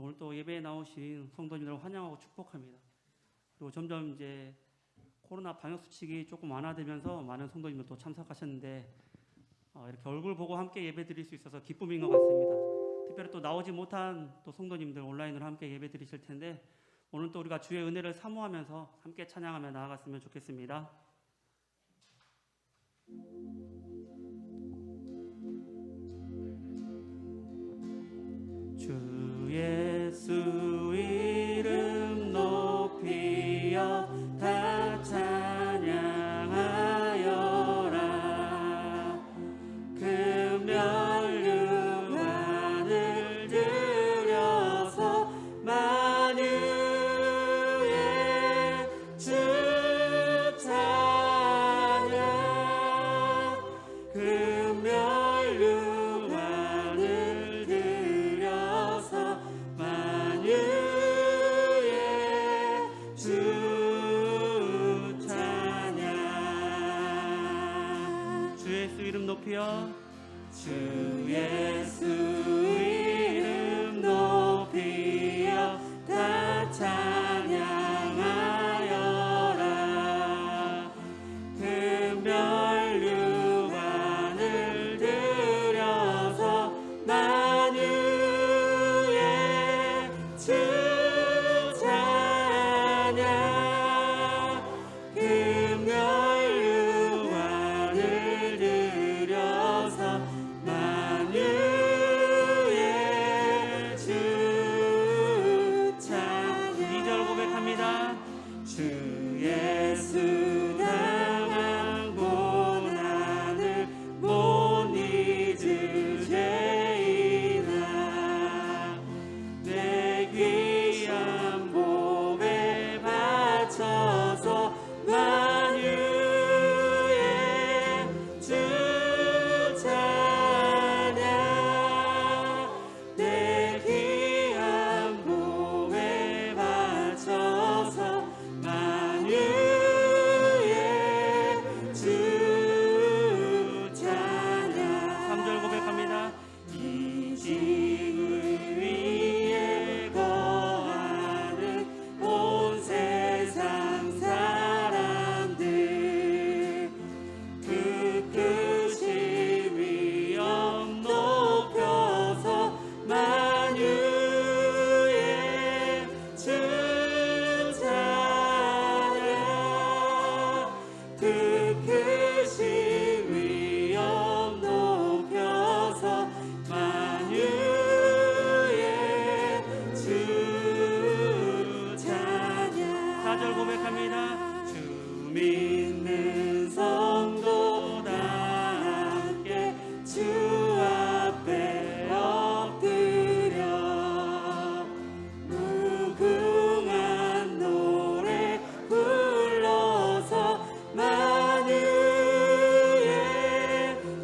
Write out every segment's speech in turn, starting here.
오늘 또 예배에 나오신 성도님들을 환영하고 축복합니다. 그리고 점점 이제 코로나 방역 수칙이 조금 완화되면서 많은 성도님들 또 참석하셨는데 이렇게 얼굴 보고 함께 예배 드릴 수 있어서 기쁨인 것 같습니다. 특별히 또 나오지 못한 또 성도님들 온라인으로 함께 예배 드리실 텐데 오늘 또 우리가 주의 은혜를 사모하면서 함께 찬양하며 나아갔으면 좋겠습니다. 주 예수 이름 높이어 다 찬양하여라. 그 멸류관을 들여서 만유의 주 찬양. 그 멸류관을 들여서 만유의 주 찬양. 주 예수 이름 높이여 주 예수 이름 높이여 다 찬양하여라. 그 멸류관을 들여서 만유의 주 찬양. 그 멸류관을 들여서 만유의 주 찬양. 2절 고백합니다. 주 예수 당한 고난을 못 잊으리이다. 내 귀한 몸에 바쳐서 만유의 주 찬양. 내 귀한 몸에 바쳐서 만유의 주 찬양. 3절 고백합니다. 이 지구 위에 거하는 온 세상 사람들 그 크신 위엄 높여서 만유의 주 찬양. 그 크신 위엄 높여서 만유의 주 찬양. 4절 고백합니다. 주 믿는 성도다 함께 주 앞에 엎드려 무궁한 노래 불러서 만유의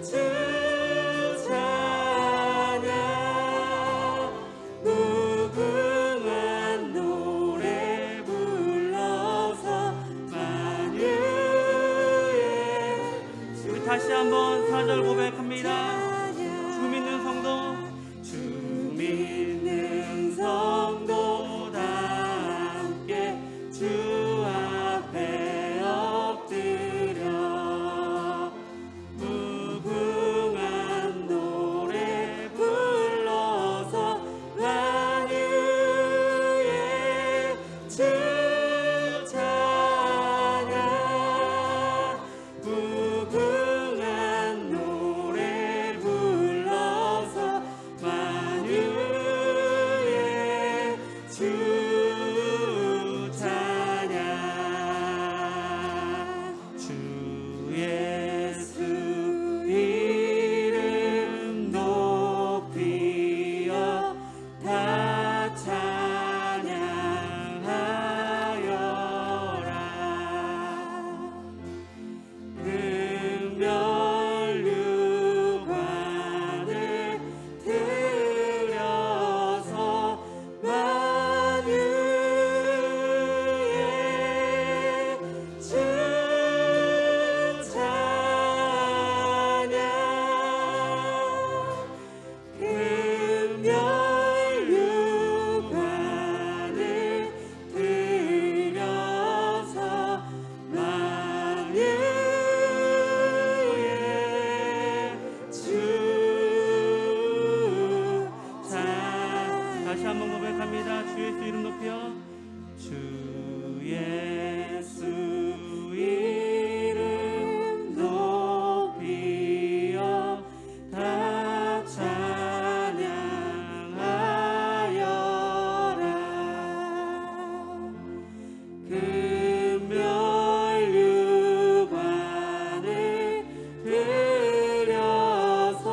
주 찬양. 무궁한 노래 불러서 만유의 주. 우리 다시 한번 4절 고백합니다. 주 믿는 성도, 주 믿는 성도다 함께 주 앞에 엎드려 무궁한 노래 불러서 만유의 주 찬양. 무궁한 노래 다시 한번 고백합니다. 주 예수 이름 높여. 주 예수 이름 높여 다 찬양하여라. 금멸유관을 들여서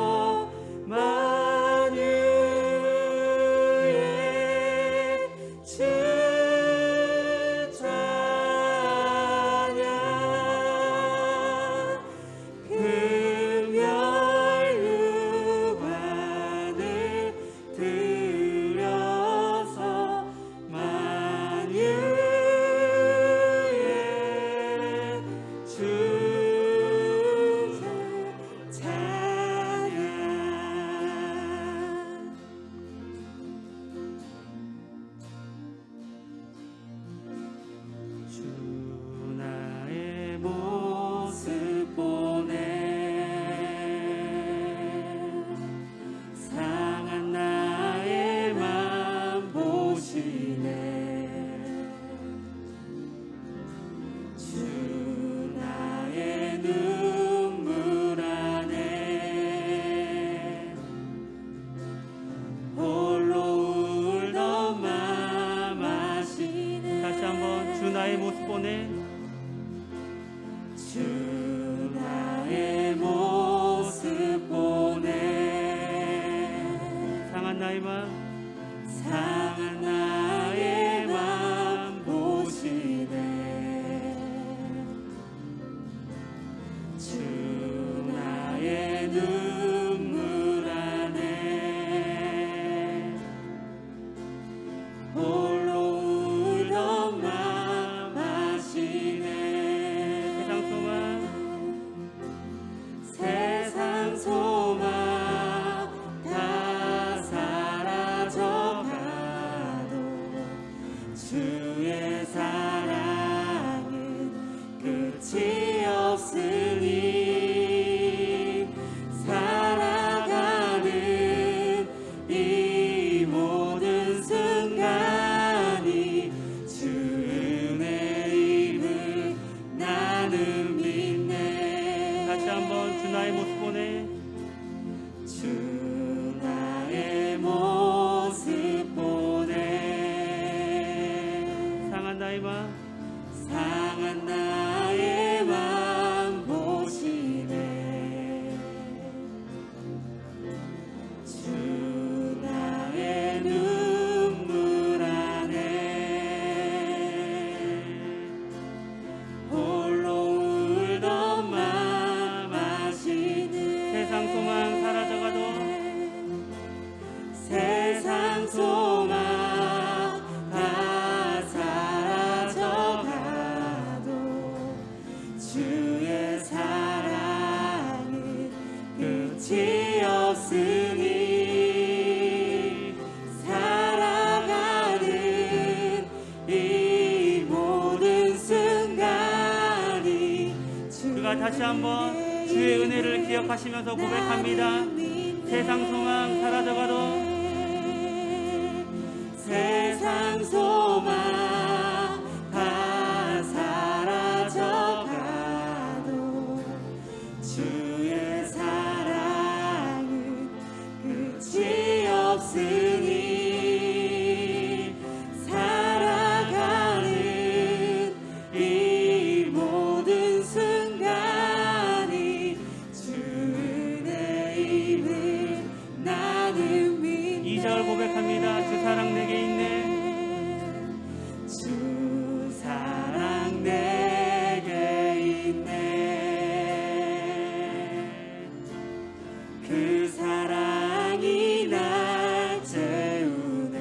만유의 주 찬양. 금멸유관을 들여서 만유의 주 찬양. 주 나의 모습 보네. 상한 나의 맘 보시네. 주 나의 눈물 안에 홀로 울던 맘 아시네. 다시 한번 주 나의 모습 보네. 주 나의 모습 보네. 상한 나의 맘, 상한 나의 맘 보시네. 주 나의 눈물 안에 홀로 울던 맘 아시네. 세상 소망, 세상 소망 다 사라져가도 주의 사랑은 끝이 없으니 살아가는 이 모든 순간이 주 은혜임을 나는 믿네. 다시 한번 주 나의 모습 보네. 주 나의 모습 보네. 상한 나의 맘, 상한 나의 맘 보시네. 주 나의 눈물 안에 홀로 울던 맘 아시네. 세상 소망 사라져가도, 세상 소망 다 사라져가도 주의 사랑은 끝이 없으니 살아가는 이 모든 순간이 그가 다시 한번 주의 은혜를 기억하시면서 고백합니다. 세상 소망 사라져가도, 세상 소망 다 사라져가도 주의 사랑은 끝이 없으니 살아가는 이 모든 순간이 주 은혜임을 나는 믿네. 2절 고백합니다. 주 사랑 내게 있네. 주 사랑 내게 있네. 그 사랑이 날 채우네.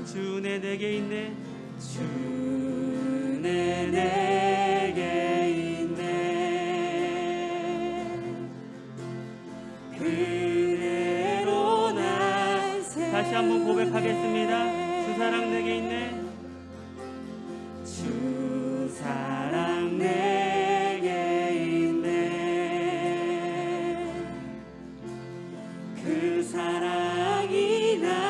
주 은혜 내게 있네. 주 은혜 내게 있네. 그대로 날 다시 한번 고백하겠습니다. 주 사랑 내게 있네. 주 사랑 내게 있네. 그 사랑이 나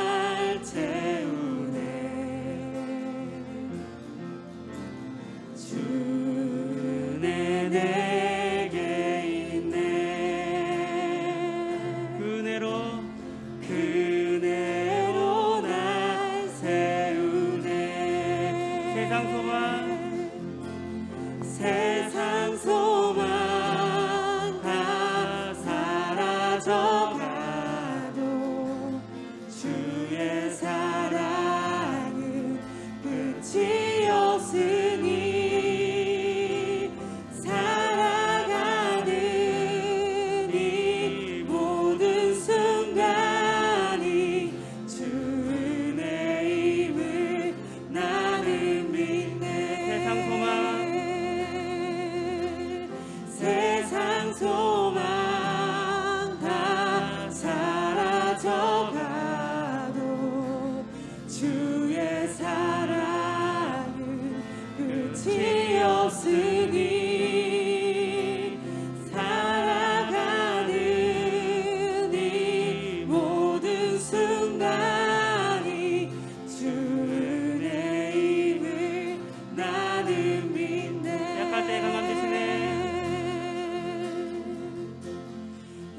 없으니 살아가는 이 모든 순간이 주 은혜임을 나는 믿네. 약할 때 강함 대신에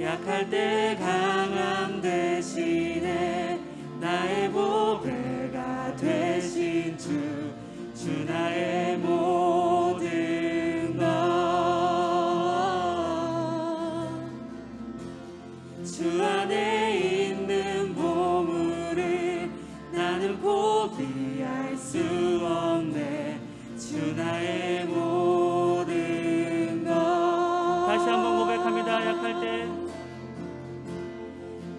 약할 때 강함 대신에 나의 보배가 되신 주 나의 모든 것. 주 안에 있는 보물을 나는 포기할 수 없네. 주 나의 모든 것. 다시 한번 고백합니다.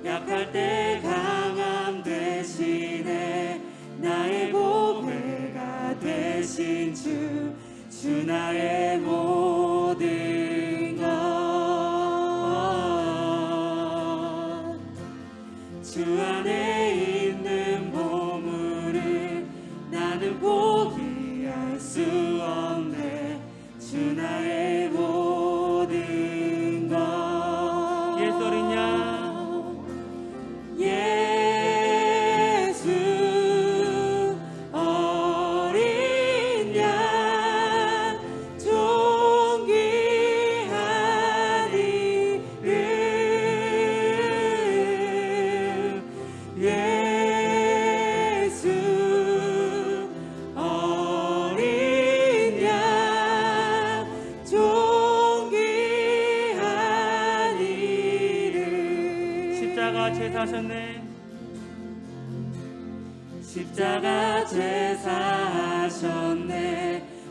약할 때 강함 대신에 나의 보배가 되신 주 나의 모든 것. 주 안에 있는 보물을 나는 포기할 수 없네. 주 나의 모든 것. 예수 어린 양 제사하셨네. 십자가 제사하셨네.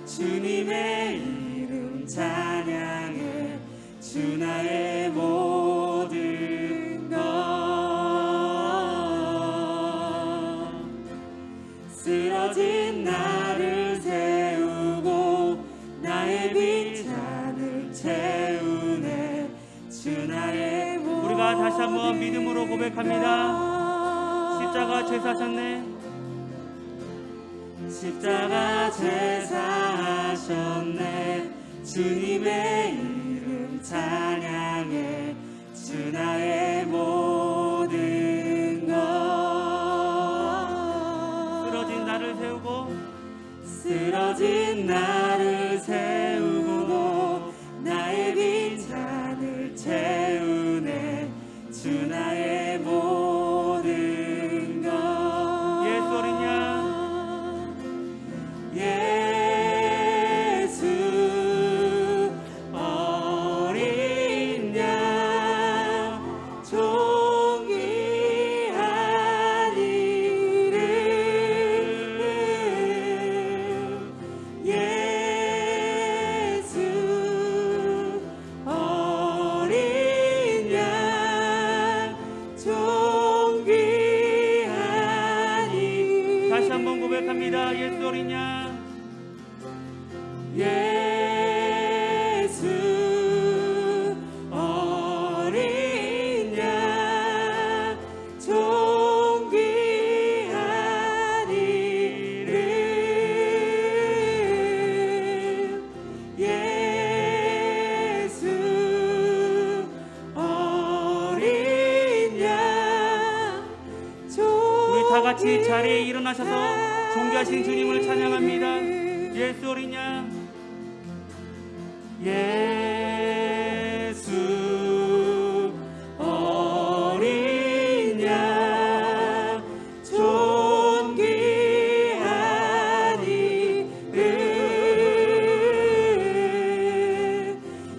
주님의 이름 찬양해. 주 나의 모든 것. 쓰러진 나를 세우고 나의 빈잔을 채우네. 주 나의 모든 것. 우리가 다시 한번 믿음으로 고백합니다. 십자가 제사하셨네. 십자가 제사하셨네. 주님의 이름 찬양해. 주 나의 모든 것. 쓰러진 나를 세우고 쓰러진 나를 세우고 나의 빈잔을 채우네. 주 나의 모든 것. 예수 어린 양 예수 어린 양 존귀한 이름. 예수 어린 양 존귀한 이름. 다시 한번 고백합니다. 예수 어린 양 예수 어린 양 존귀한 이름. 예수 어린 양 우리 다 같이 자리에 일어나셔서 존귀하신 주님을 찬양합니다. 예수 어린 양 예수 어린 양 존귀한 이름.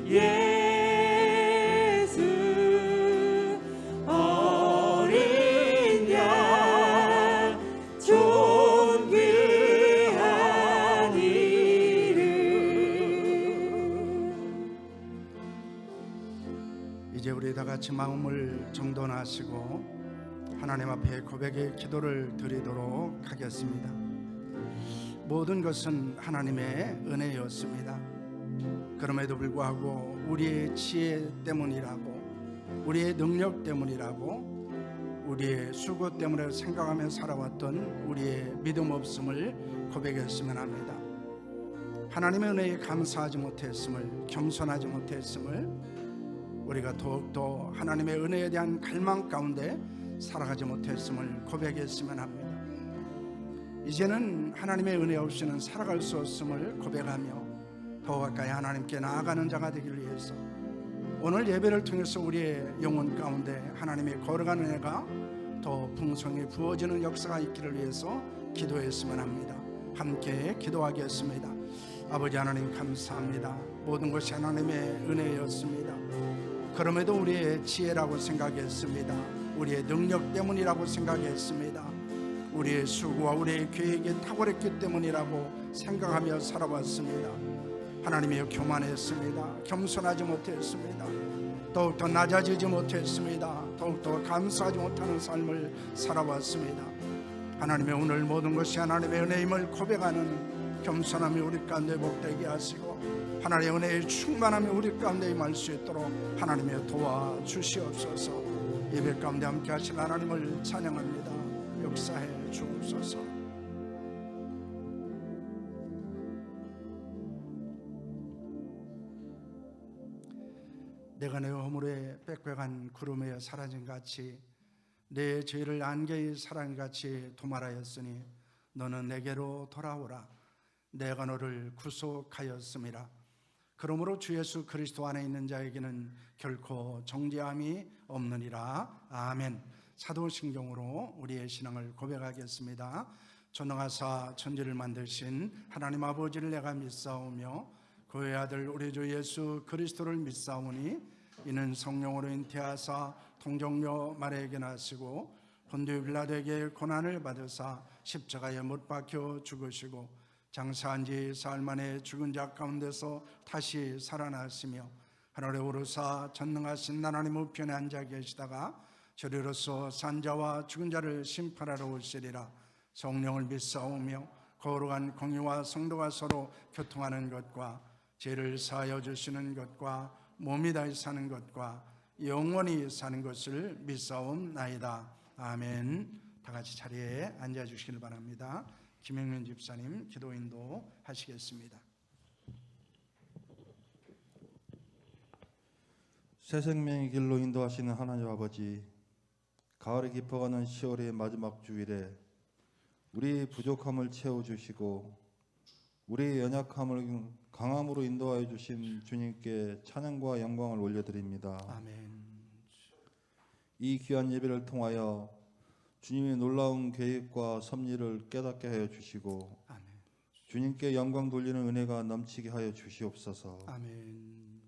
예수 어린 양 존귀한 이름. 이제 우리 다 같이 마음을 정돈하시고 하나님 앞에 고백의 기도를 드리도록 하겠습니다. 모든 것은 하나님의 은혜였습니다. 그럼에도 불구하고 우리의 지혜 때문이라고, 우리의 능력 때문이라고, 우리의 수고 때문에 생각하며 살아왔던 우리의 믿음 없음을 고백했으면 합니다. 하나님의 은혜에 감사하지 못했음을, 겸손하지 못했음을 우리가 더욱더 하나님의 은혜에 대한 갈망 가운데 살아가지 못했음을 고백했으면 합니다. 이제는 하나님의 은혜 없이는 살아갈 수 없음을 고백하며 더 가까이 하나님께 나아가는 자가 되기를 위해서 오늘 예배를 통해서 우리의 영혼 가운데 하나님의 거룩한 은혜가 더 풍성히 부어지는 역사가 있기를 위해서 기도했으면 합니다. 함께 기도하겠습니다. 아버지 하나님 감사합니다. 모든 것이 하나님의 은혜였습니다. 그럼에도 우리의 지혜라고 생각했습니다. 우리의 능력 때문이라고 생각했습니다. 우리의 수고와 우리의 계획이 탁월했기 때문이라고 생각하며 살아왔습니다. 하나님이여 교만했습니다. 겸손하지 못했습니다. 더욱더 낮아지지 못했습니다. 더욱더 감사하지 못하는 삶을 살아왔습니다. 하나님의 오늘 모든 것이 하나님의 은혜임을 고백하는 겸손함이 우리 가운데 복되게 하시고 하나님의 은혜의 충만함이 우리 가운데 임할 수 있도록 하나님의 도와주시옵소서. 예배 가운데 함께 하실 하나님을 찬양합니다. 역사해 주옵소서. 내가 내 허물에 빽빽한 구름에 사라진 같이 내 죄를 안개의 사랑같이 도말하였으니 너는 내게로 돌아오라. 내가 너를 구속하였음이라. 그러므로 주 예수 그리스도 안에 있는 자에게는 결코 정죄함이 없느니라. 아멘. 사도신경으로 우리의 신앙을 고백하겠습니다. 전능하사 천지를 만드신 하나님 아버지를 내가 믿사오며 그의 아들 우리 주 예수 그리스도를 믿사오니 이는 성령으로 잉태하사 통정녀 마리아에게 나시고 본디오 빌라도에게 고난을 받으사 십자가에 못 박혀 죽으시고 장사한 지 사흘 만에 죽은 자 가운데서 다시 살아나시며 하늘에 오르사 전능하신 하나님 우편에 앉아 계시다가 저리로서 산자와 죽은 자를 심판하러 오시리라. 성령을 믿사오며 거룩한 공의와 성도가 서로 교통하는 것과 죄를 사하여 주시는 것과 몸이 다시 사는 것과 영원히 사는 것을 믿사옵나이다. 아멘. 다 같이 자리에 앉아 주시길 바랍니다. 김영민 집사님 기도 인도 하시겠습니다. 새 생명의 길로 인도하시는 하나님 아버지, 가을이 깊어가는 10월의 마지막 주일에 우리의 부족함을 채워주시고 우리의 연약함을 강함으로 인도하여 주신 주님께 찬양과 영광을 올려드립니다. 아멘. 이 귀한 예배를 통하여 주님의 놀라운 계획과 섭리를 깨닫게 하여 주시고 아멘. 주님께 영광 돌리는 은혜가 넘치게 하여 주시옵소서. 아멘.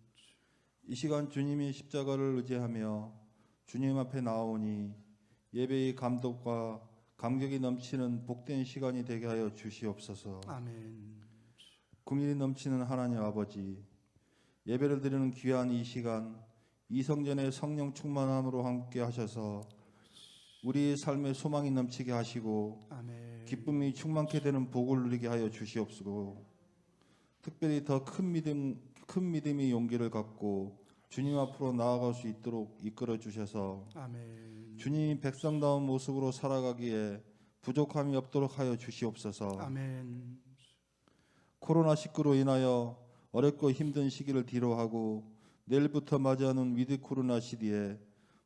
이 시간 주님이 십자가를 의지하며 주님 앞에 나오니 예배의 감독과 감격이 넘치는 복된 시간이 되게 하여 주시옵소서. 아멘. 긍휼이 넘치는 하나님 아버지, 예배를 드리는 귀한 이 시간 이 성전의 성령 충만함으로 함께 하셔서 우리의 삶에 소망이 넘치게 하시고 아멘. 기쁨이 충만케 되는 복을 누리게 하여 주시옵소서. 특별히 더 큰 믿음의 용기를 갖고 주님 앞으로 나아갈 수 있도록 이끌어 주셔서 아멘. 주님이 백성다운 모습으로 살아가기에 부족함이 없도록 하여 주시옵소서. 아멘. 코로나19로 인하여 어렵고 힘든 시기를 뒤로하고 내일부터 맞이하는 위드 코로나 시대에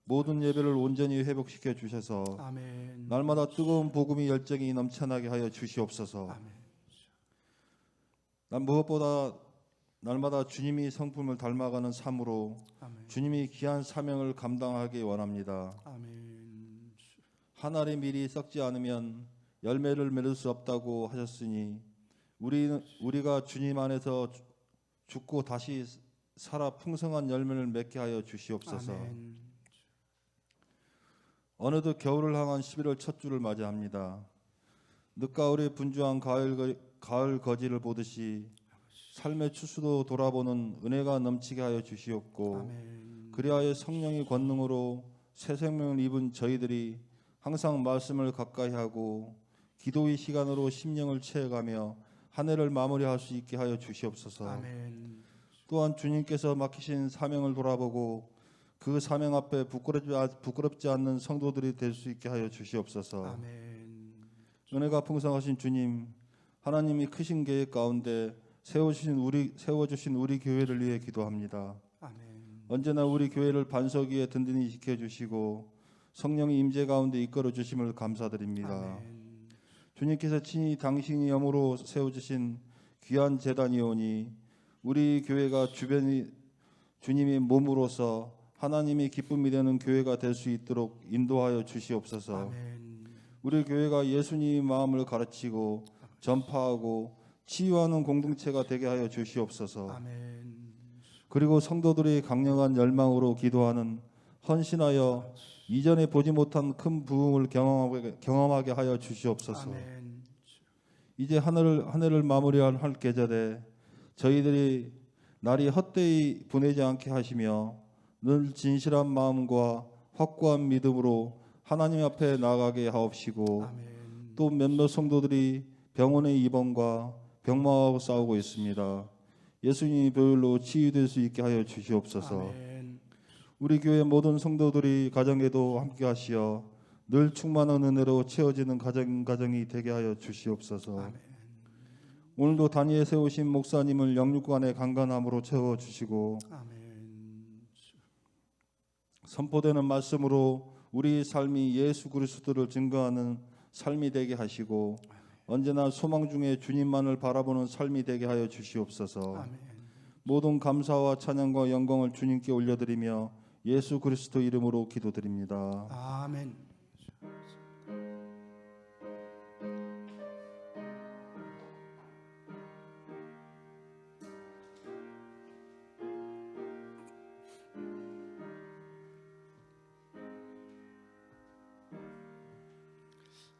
모든 예배를 온전히 회복시켜 주셔서 아멘. 날마다 뜨거운 복음의 열정이 넘쳐나게 하여 주시옵소서. 아멘. 난 무엇보다 날마다 주님이 성품을 닮아가는 삶으로 아멘. 주님이 귀한 사명을 감당하기 원합니다. 아멘. 한 알이 미리 썩지 않으면 열매를 맺을 수 없다고 하셨으니 우리가 주님 안에서 죽고 다시 살아 풍성한 열매를 맺게 하여 주시옵소서. 아멘. 어느덧 겨울을 향한 11월 첫 주를 맞이합니다. 늦가을에 분주한 가을 거지를 보듯이 삶의 추수도 돌아보는 은혜가 넘치게 하여 주시옵고 아멘. 그리하여 성령의 권능으로 새 생명을 입은 저희들이 항상 말씀을 가까이 하고 기도의 시간으로 심령을 채워가며 한 해를 마무리할 수 있게 하여 주시옵소서. 아멘. 또한 주님께서 맡기신 사명을 돌아보고 그 사명 앞에 부끄럽지 않는 성도들이 될 수 있게 하여 주시옵소서. 아멘. 은혜가 풍성하신 주님, 하나님이 크신 계획 가운데 세워주신 우리 교회를 위해 기도합니다. 아멘. 언제나 우리 교회를 반석 위에 든든히 지켜주시고 성령의 임재 가운데 이끌어 주심을 감사드립니다. 아멘. 주님께서 친히 당신이 영으로 세워주신 귀한 제단이오니 우리 교회가 주변이 주님의 몸으로서 하나님의 기쁨이 되는 교회가 될 수 있도록 인도하여 주시옵소서. 아멘. 우리 교회가 예수님의 마음을 가르치고 전파하고 치유하는 공동체가 되게 하여 주시옵소서. 아멘. 그리고 성도들이 강력한 열망으로 기도하는 헌신하여 이전에 보지 못한 큰 부흥을 경험하게 하여 주시옵소서. 아멘. 이제 한 해를 마무리할 계절에 저희들이 날이 헛되이 보내지 않게 하시며 늘 진실한 마음과 확고한 믿음으로 하나님 앞에 나아가게 하옵시고, 아멘. 또 몇몇 성도들이 병원의 입원과 병마하고 싸우고 있습니다. 예수님의 보혈로 치유될 수 있게 하여 주시옵소서. 아멘. 우리 교회 모든 성도들이 가정에도 함께 하시어 늘 충만한 은혜로 채워지는 가정이 되게 하여 주시옵소서. 아멘. 오늘도 단위에 세우신 목사님을 영육간의 강건함으로 채워주시고 아멘. 선포되는 말씀으로 우리 삶이 예수 그리스도를 증거하는 삶이 되게 하시고 언제나 소망 중에 주님만을 바라보는 삶이 되게 하여 주시옵소서. 아멘. 모든 감사와 찬양과 영광을 주님께 올려드리며 예수 그리스도 이름으로 기도드립니다. 아멘.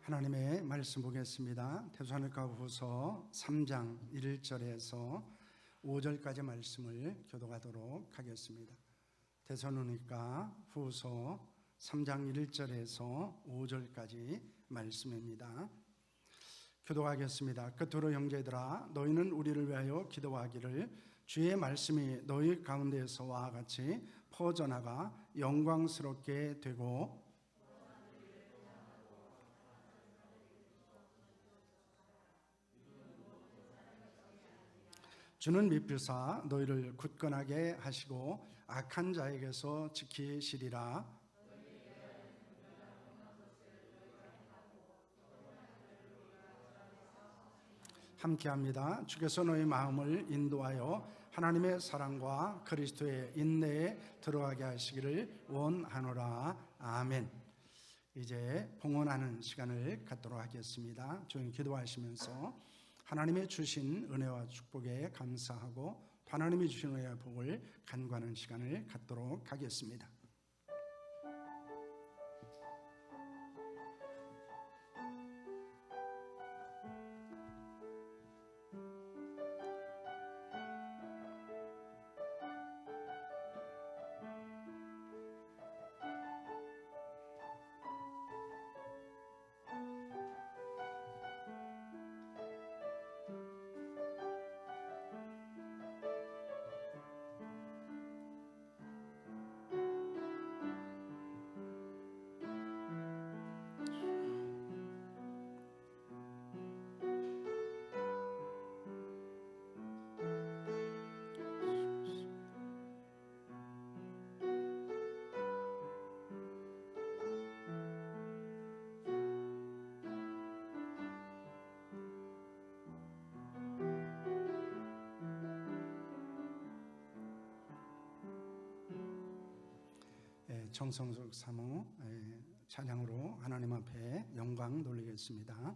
하나님의 말씀 보겠습니다. 데살로니가후서 3장 1절에서 5절까지 말씀을 교독하도록 하겠습니다. 데살로니가후서 3장 1절에서 5절까지 말씀입니다. 교독하겠습니다. 끝으로 형제들아, 너희는 우리를 위하여 기도하기를, 주의 말씀이 너희 가운데에서와 같이 퍼져나가 영광스럽게 되고 주는 미필사 너희를 굳건하게 하시고 악한 자에게서 지키시리라. 함께합니다. 주께서 너희 마음을 인도하여 하나님의 사랑과 그리스도의 인내에 들어가게 하시기를 원하노라. 아멘. 이제 봉헌하는 시간을 갖도록 하겠습니다. 조용히 기도하시면서 하나님의 주신 은혜와 축복에 감사하고 하나님이 주신 은혜와 복을 간구하는 시간을 갖도록 하겠습니다. 정성석 사모 찬양으로 하나님 앞에 영광 돌리겠습니다.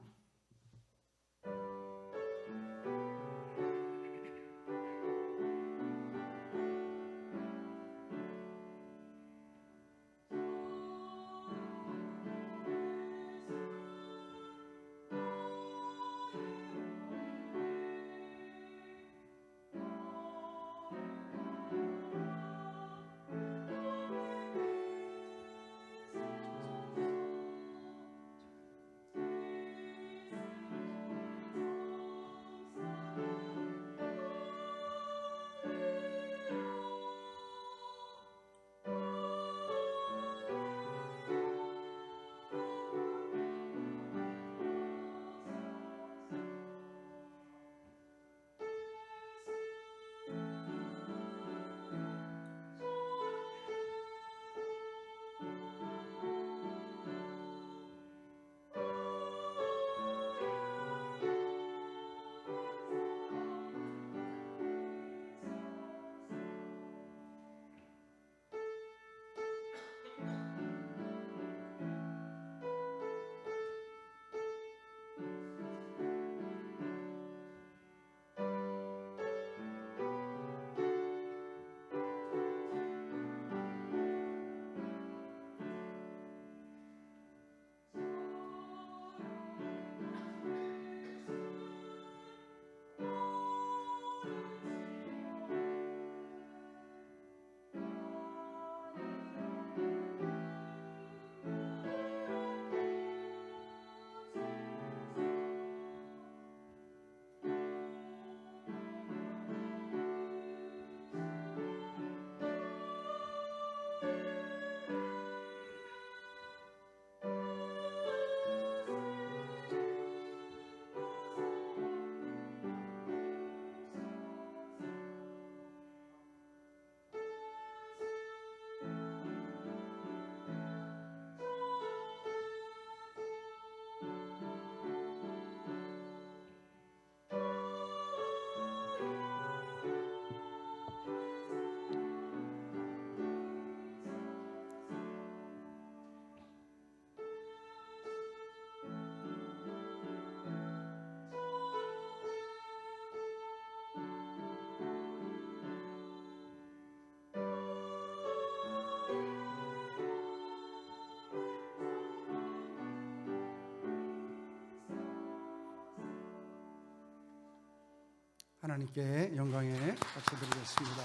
하나님께 영광의 박수 드리겠습니다.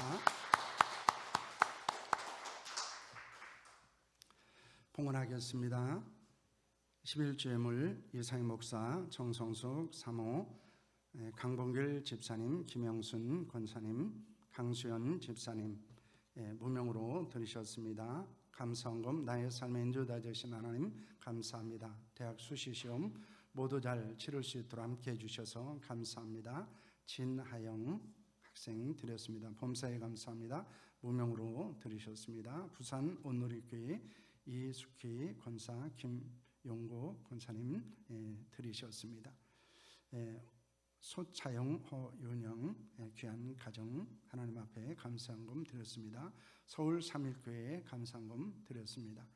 봉헌하겠습니다. 11주 예물 이상희 목사, 정성숙 사모, 강봉길 집사님, 김영순 권사님, 강수연 집사님 무명으로 드리셨습니다. 감사헌금 나의 삶의 인도자 되신 하나님 감사합니다. 대학 수시시험 모두 잘 치를 수 있도록 함께 해주셔서 감사합니다. 진하영 학생 드렸습니다. 범사에 감사합니다. 무명으로 드리셨습니다. 부산 온누리교회 이숙희 권사, 김용고 권사님 드리셨습니다. 소차영, 허윤영 귀한 가정 하나님 앞에 감사헌금 드렸습니다. 서울 삼일교회에 감사헌금 드렸습니다.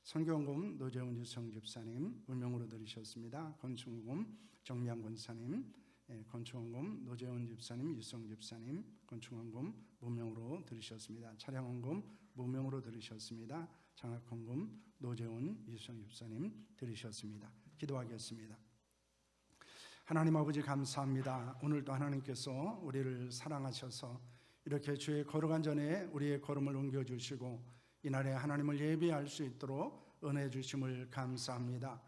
선교헌금 노재훈 유성 집사님 무명으로 드리셨습니다. 건축헌금 정미양 권사님, 건축헌금 노재훈 집사님, 유성 집사님 건축헌금 무명으로 드리셨습니다. 차량헌금 무명으로 드리셨습니다. 장학헌금 노재훈 유성 집사님 드리셨습니다. 기도하겠습니다. 하나님 아버지 감사합니다. 오늘도 하나님께서 우리를 사랑하셔서 이렇게 주의 거룩한 전에 우리의 걸음을 옮겨주시고 이날에 하나님을 예비할 수 있도록 은혜 주심을 감사합니다.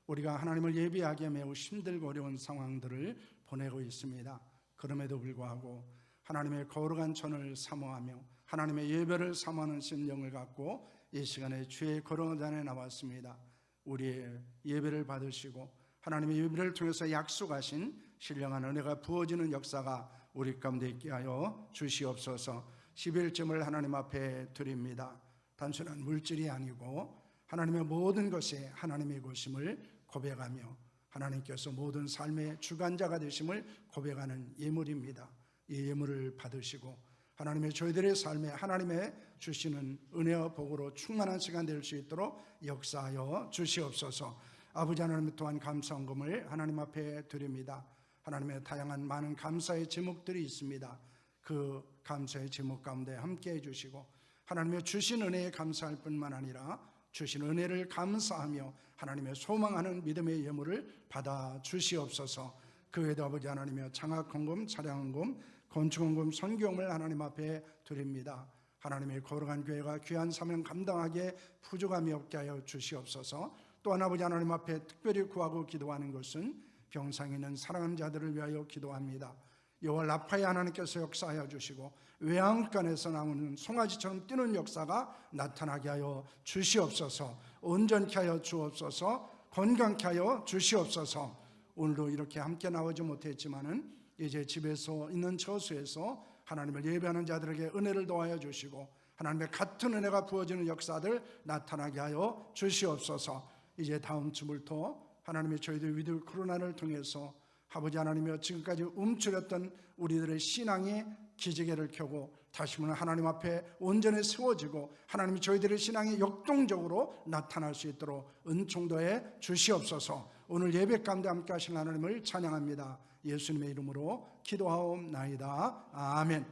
우리가 하나님을 예비하기에 매우 힘들고 어려운 상황들을 보내고 있습니다. 그럼에도 불구하고 하나님의 거룩한 전을 사모하며 하나님의 예배를 사모하는 심령을 갖고 이 시간에 주의 거룩한 전에 나왔습니다. 우리의 예배를 받으시고 하나님의 예배를 통해서 약속하신 신령한 은혜가 부어지는 역사가 우리 가운데 있게 하여 주시옵소서. 11점을 하나님 앞에 드립니다. 단순한 물질이 아니고 하나님의 모든 것이 하나님의 것임을 고백하며 하나님께서 모든 삶의 주관자가 되심을 고백하는 예물입니다. 이 예물을 받으시고 하나님의 저희들의 삶에 하나님의 주시는 은혜와 복으로 충만한 시간 될 수 있도록 역사하여 주시옵소서. 아버지 하나님 또한 감사헌금을 하나님 앞에 드립니다. 하나님의 다양한 많은 감사의 제목들이 있습니다. 그 감사의 제목 가운데 함께 해주시고 하나님의 주신 은혜에 감사할 뿐만 아니라 주신 은혜를 감사하며 하나님의 소망하는 믿음의 예물을 받아 주시옵소서. 그 외에도 아버지 하나님의 장학헌금, 차량헌금, 건축헌금, 선교헌금을 하나님 앞에 드립니다. 하나님의 거룩한 교회가 귀한 사명 감당하기에 부족함이 없게 하여 주시옵소서. 또한 아버지 하나님 앞에 특별히 구하고 기도하는 것은 병상에 있는 사랑하는 자들을 위하여 기도합니다. 여호와 라파의 하나님께서 역사하여 주시고 외양간에서 나오는 송아지처럼 뛰는 역사가 나타나게 하여 주시옵소서. 온전케 하여 주옵소서. 건강케 하여 주시옵소서. 오늘도 이렇게 함께 나오지 못했지만은 이제 집에서 있는 처소에서 하나님을 예배하는 자들에게 은혜를 더하여 주시고 하나님의 같은 은혜가 부어지는 역사들 나타나게 하여 주시옵소서. 이제 다음 주부터 하나님의 저희들 위드 코로나를 통해서 아버지 하나님이여 지금까지 움츠렸던 우리들의 신앙이 기지개를 켜고 다시 한번 하나님 앞에 온전히 세워지고 하나님이 저희들의 신앙이 역동적으로 나타날 수 있도록 은총도에 주시옵소서. 오늘 예배 가운데 함께 하신 하나님을 찬양합니다. 예수님의 이름으로 기도하옵나이다. 아멘.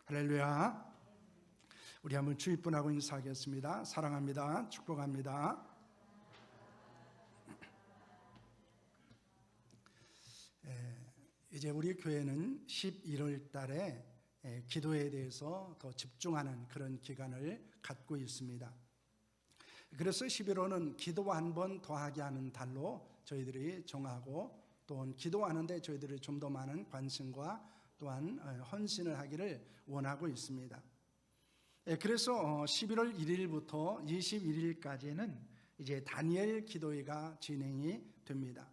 할렐루야. 우리 한번 주의분하고 인사하겠습니다. 사랑합니다. 축복합니다. 이제 우리 교회는 11월 달에 기도에 대해서 더 집중하는 그런 기간을 갖고 있습니다. 그래서 11월은 기도 한 번 더하게 하는 달로 저희들이 정하고 또 기도하는데 저희들이 좀 더 많은 관심과 또한 헌신을 하기를 원하고 있습니다. 그래서 11월 1일부터 21일까지는 이제 다니엘 기도회가 진행이 됩니다.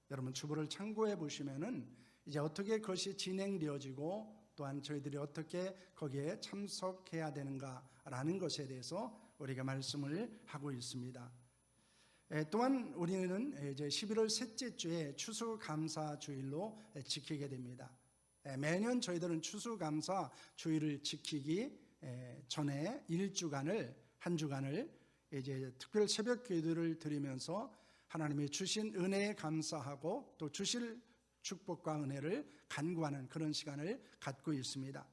여러분 주보를 참고해 보시면은 이제 어떻게 그것이 진행되어지고 또한 저희들이 어떻게 거기에 참석해야 되는가라는 것에 대해서 우리가 말씀을 하고 있습니다. 또한 우리는 이제 11월 셋째 주에 추수감사 주일로 지키게 됩니다. 매년 저희들은 추수감사 주일을 지키기 전에 한 주간을 이제 특별 새벽 기도를 드리면서 하나님이 주신 은혜에 감사하고 또 주실 축복과 은혜를 간구하는 그런 시간을 갖고 있습니다.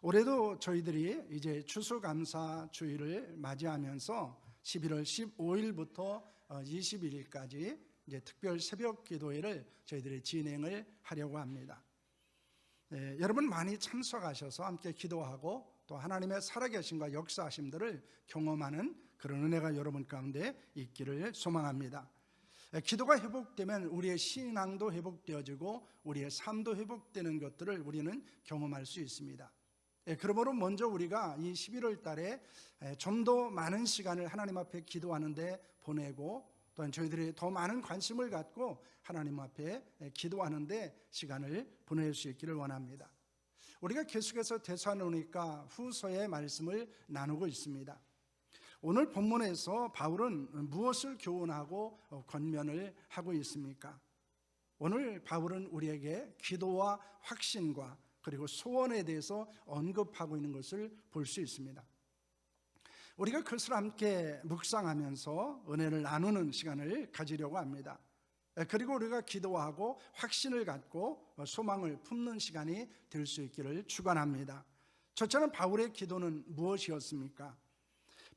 올해도 저희들이 이제 추수감사 주일을 맞이하면서 11월 15일부터 21일까지 이제 특별 새벽 기도회를 저희들이 진행을 하려고 합니다. 여러분 많이 참석하셔서 함께 기도하고 또 하나님의 살아계심과 역사하심들을 경험하는 그런 은혜가 여러분 가운데 있기를 소망합니다. 기도가 회복되면 우리의 신앙도 회복되어지고 우리의 삶도 회복되는 것들을 우리는 경험할 수 있습니다. 그러므로 먼저 우리가 이 11월 달에 좀 더 많은 시간을 하나님 앞에 기도하는 데 보내고 또한 저희들이 더 많은 관심을 갖고 하나님 앞에 기도하는 데 시간을 보낼 수 있기를 원합니다. 우리가 계속해서 데살로니가 후서의 말씀을 나누고 있습니다. 오늘 본문에서 바울은 무엇을 교훈하고 권면을 하고 있습니까? 오늘 바울은 우리에게 기도와 확신과 그리고 소원에 대해서 언급하고 있는 것을 볼 수 있습니다. 우리가 그것을 함께 묵상하면서 은혜를 나누는 시간을 가지려고 합니다. 그리고 우리가 기도하고 확신을 갖고 소망을 품는 시간이 될 수 있기를 축원합니다. 첫째는 바울의 기도는 무엇이었습니까?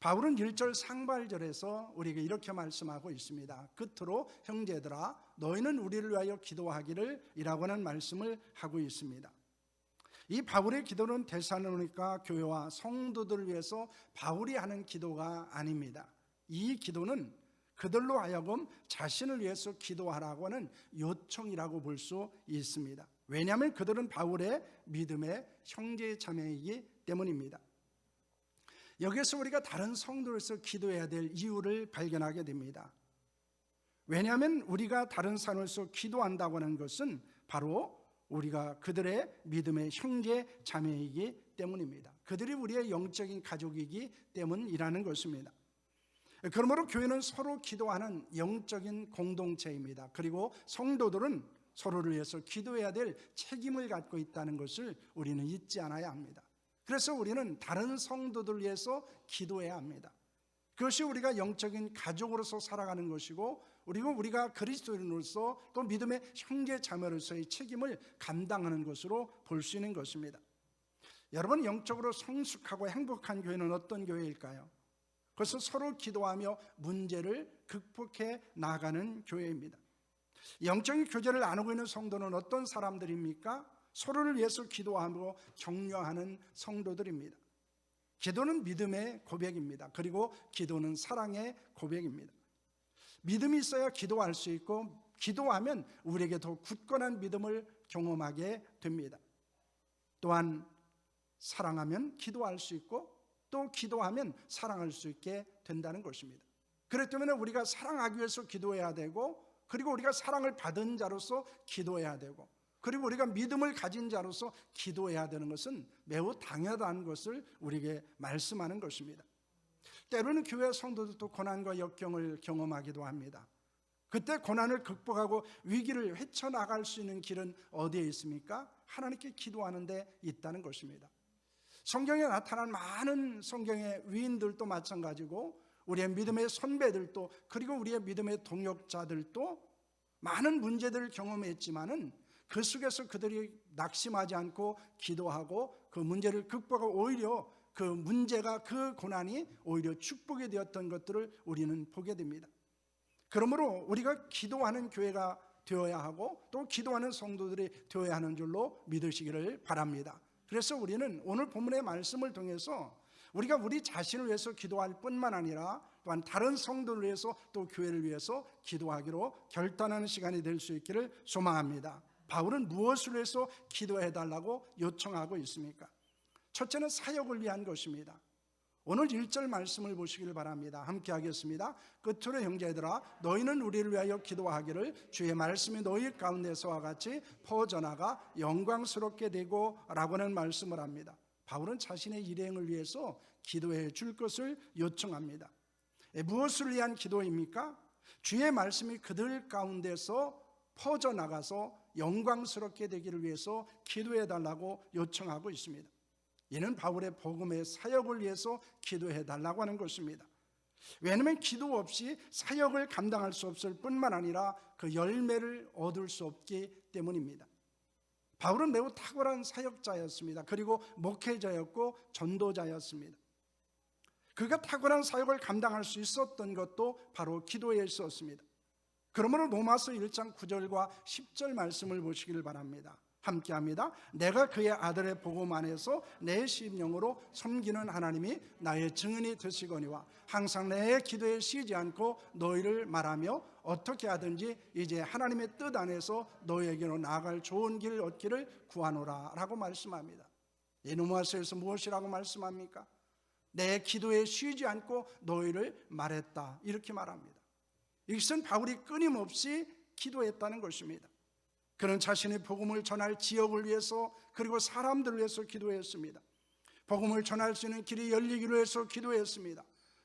바울은 1절 상발절에서 우리에게 이렇게 말씀하고 있습니다. 끝으로 형제들아 너희는 우리를 위하여 기도하기를 이라고 하는 말씀을 하고 있습니다. 이 바울의 기도는 데살로니가 교회와 성도들을 위해서 바울이 하는 기도가 아닙니다. 이 기도는 그들로 하여금 자신을 위해서 기도하라고 하는 요청이라고 볼 수 있습니다. 왜냐하면 그들은 바울의 믿음의 형제 자매이기 때문입니다. 여기서 우리가 다른 성도로서 기도해야 될 이유를 발견하게 됩니다. 왜냐하면 우리가 다른 사람으로서 기도한다고 하는 것은 바로 우리가 그들의 믿음의 형제 자매이기 때문입니다. 그들이 우리의 영적인 가족이기 때문이라는 것입니다. 그러므로 교회는 서로 기도하는 영적인 공동체입니다. 그리고 성도들은 서로를 위해서 기도해야 될 책임을 갖고 있다는 것을 우리는 잊지 않아야 합니다. 그래서 우리는 다른 성도들을 위해서 기도해야 합니다. 그것이 우리가 영적인 가족으로서 살아가는 것이고 그리고 우리가 그리스도인으로서 또 믿음의 형제 자매로서의 책임을 감당하는 것으로 볼 수 있는 것입니다. 여러분, 영적으로 성숙하고 행복한 교회는 어떤 교회일까요? 그래서 서로 기도하며 문제를 극복해 나가는 교회입니다. 영적인 교제를 나누고 있는 성도는 어떤 사람들입니까? 서로를 위해서 기도하고 격려하는 성도들입니다. 기도는 믿음의 고백입니다. 그리고 기도는 사랑의 고백입니다. 믿음이 있어야 기도할 수 있고 기도하면 우리에게 더 굳건한 믿음을 경험하게 됩니다. 또한 사랑하면 기도할 수 있고 또 기도하면 사랑할 수 있게 된다는 것입니다. 그렇기 때문에 우리가 사랑하기 위해서 기도해야 되고 그리고 우리가 사랑을 받은 자로서 기도해야 되고 그리고 우리가 믿음을 가진 자로서 기도해야 되는 것은 매우 당연한 것을 우리에게 말씀하는 것입니다. 때로는 교회 성도들도 고난과 역경을 경험하기도 합니다. 그때 고난을 극복하고 위기를 헤쳐나갈 수 있는 길은 어디에 있습니까? 하나님께 기도하는 데 있다는 것입니다. 성경에 나타난 많은 성경의 위인들도 마찬가지고 우리의 믿음의 선배들도 그리고 우리의 믿음의 동역자들도 많은 문제들을 경험했지만은 그 속에서 그들이 낙심하지 않고 기도하고 그 문제를 극복하고 오히려 그 문제가 그 고난이 오히려 축복이 되었던 것들을 우리는 보게 됩니다. 그러므로 우리가 기도하는 교회가 되어야 하고 또 기도하는 성도들이 되어야 하는 줄로 믿으시기를 바랍니다. 그래서 우리는 오늘 본문의 말씀을 통해서 우리가 우리 자신을 위해서 기도할 뿐만 아니라 또한 다른 성도를 위해서 또 교회를 위해서 기도하기로 결단하는 시간이 될 수 있기를 소망합니다. 바울은 무엇을 위해서 기도해달라고 요청하고 있습니까? 첫째는 사역을 위한 것입니다. 오늘 1절 말씀을 보시길 바랍니다. 함께 하겠습니다. 끝으로 형제들아 너희는 우리를 위하여 기도하기를 주의 말씀이 너희 가운데서와 같이 퍼져나가 영광스럽게 되고 라고 하는 말씀을 합니다. 바울은 자신의 일행을 위해서 기도해 줄 것을 요청합니다. 무엇을 위한 기도입니까? 주의 말씀이 그들 가운데서 퍼져나가서 영광스럽게 되기를 위해서 기도해 달라고 요청하고 있습니다. 이는 바울의 복음의 사역을 위해서 기도해 달라고 하는 것입니다. 왜냐하면 기도 없이 사역을 감당할 수 없을 뿐만 아니라 그 열매를 얻을 수 없기 때문입니다. 바울은 매우 탁월한 사역자였습니다. 그리고 목회자였고 전도자였습니다. 그가 탁월한 사역을 감당할 수 있었던 것도 바로 기도에 있었습니다. 그러므로 로마서 1장 9절과 10절 말씀을 보시기를 바랍니다. 함께합니다. 내가 그의 아들의 복음 안에서 내 심령으로 섬기는 하나님이 나의 증인이 되시거니와 항상 내 기도에 쉬지 않고 너희를 말하며 어떻게 하든지 이제 하나님의 뜻 안에서 너희에게로 나아갈 좋은 길 얻기를 구하노라 라고 말씀합니다. 이 로마서에서 무엇이라고 말씀합니까? 내 기도에 쉬지 않고 너희를 말했다 이렇게 말합니다. 이것은 바울이 끊임없이 기도했다는 것입니다. 그는 자신의 복음을 전할 지역을 위해서 그리고 사람들을 위해서 기도했습니다. 복음을 전할 수 있는 길이 열리기로 해서 기도했습니다.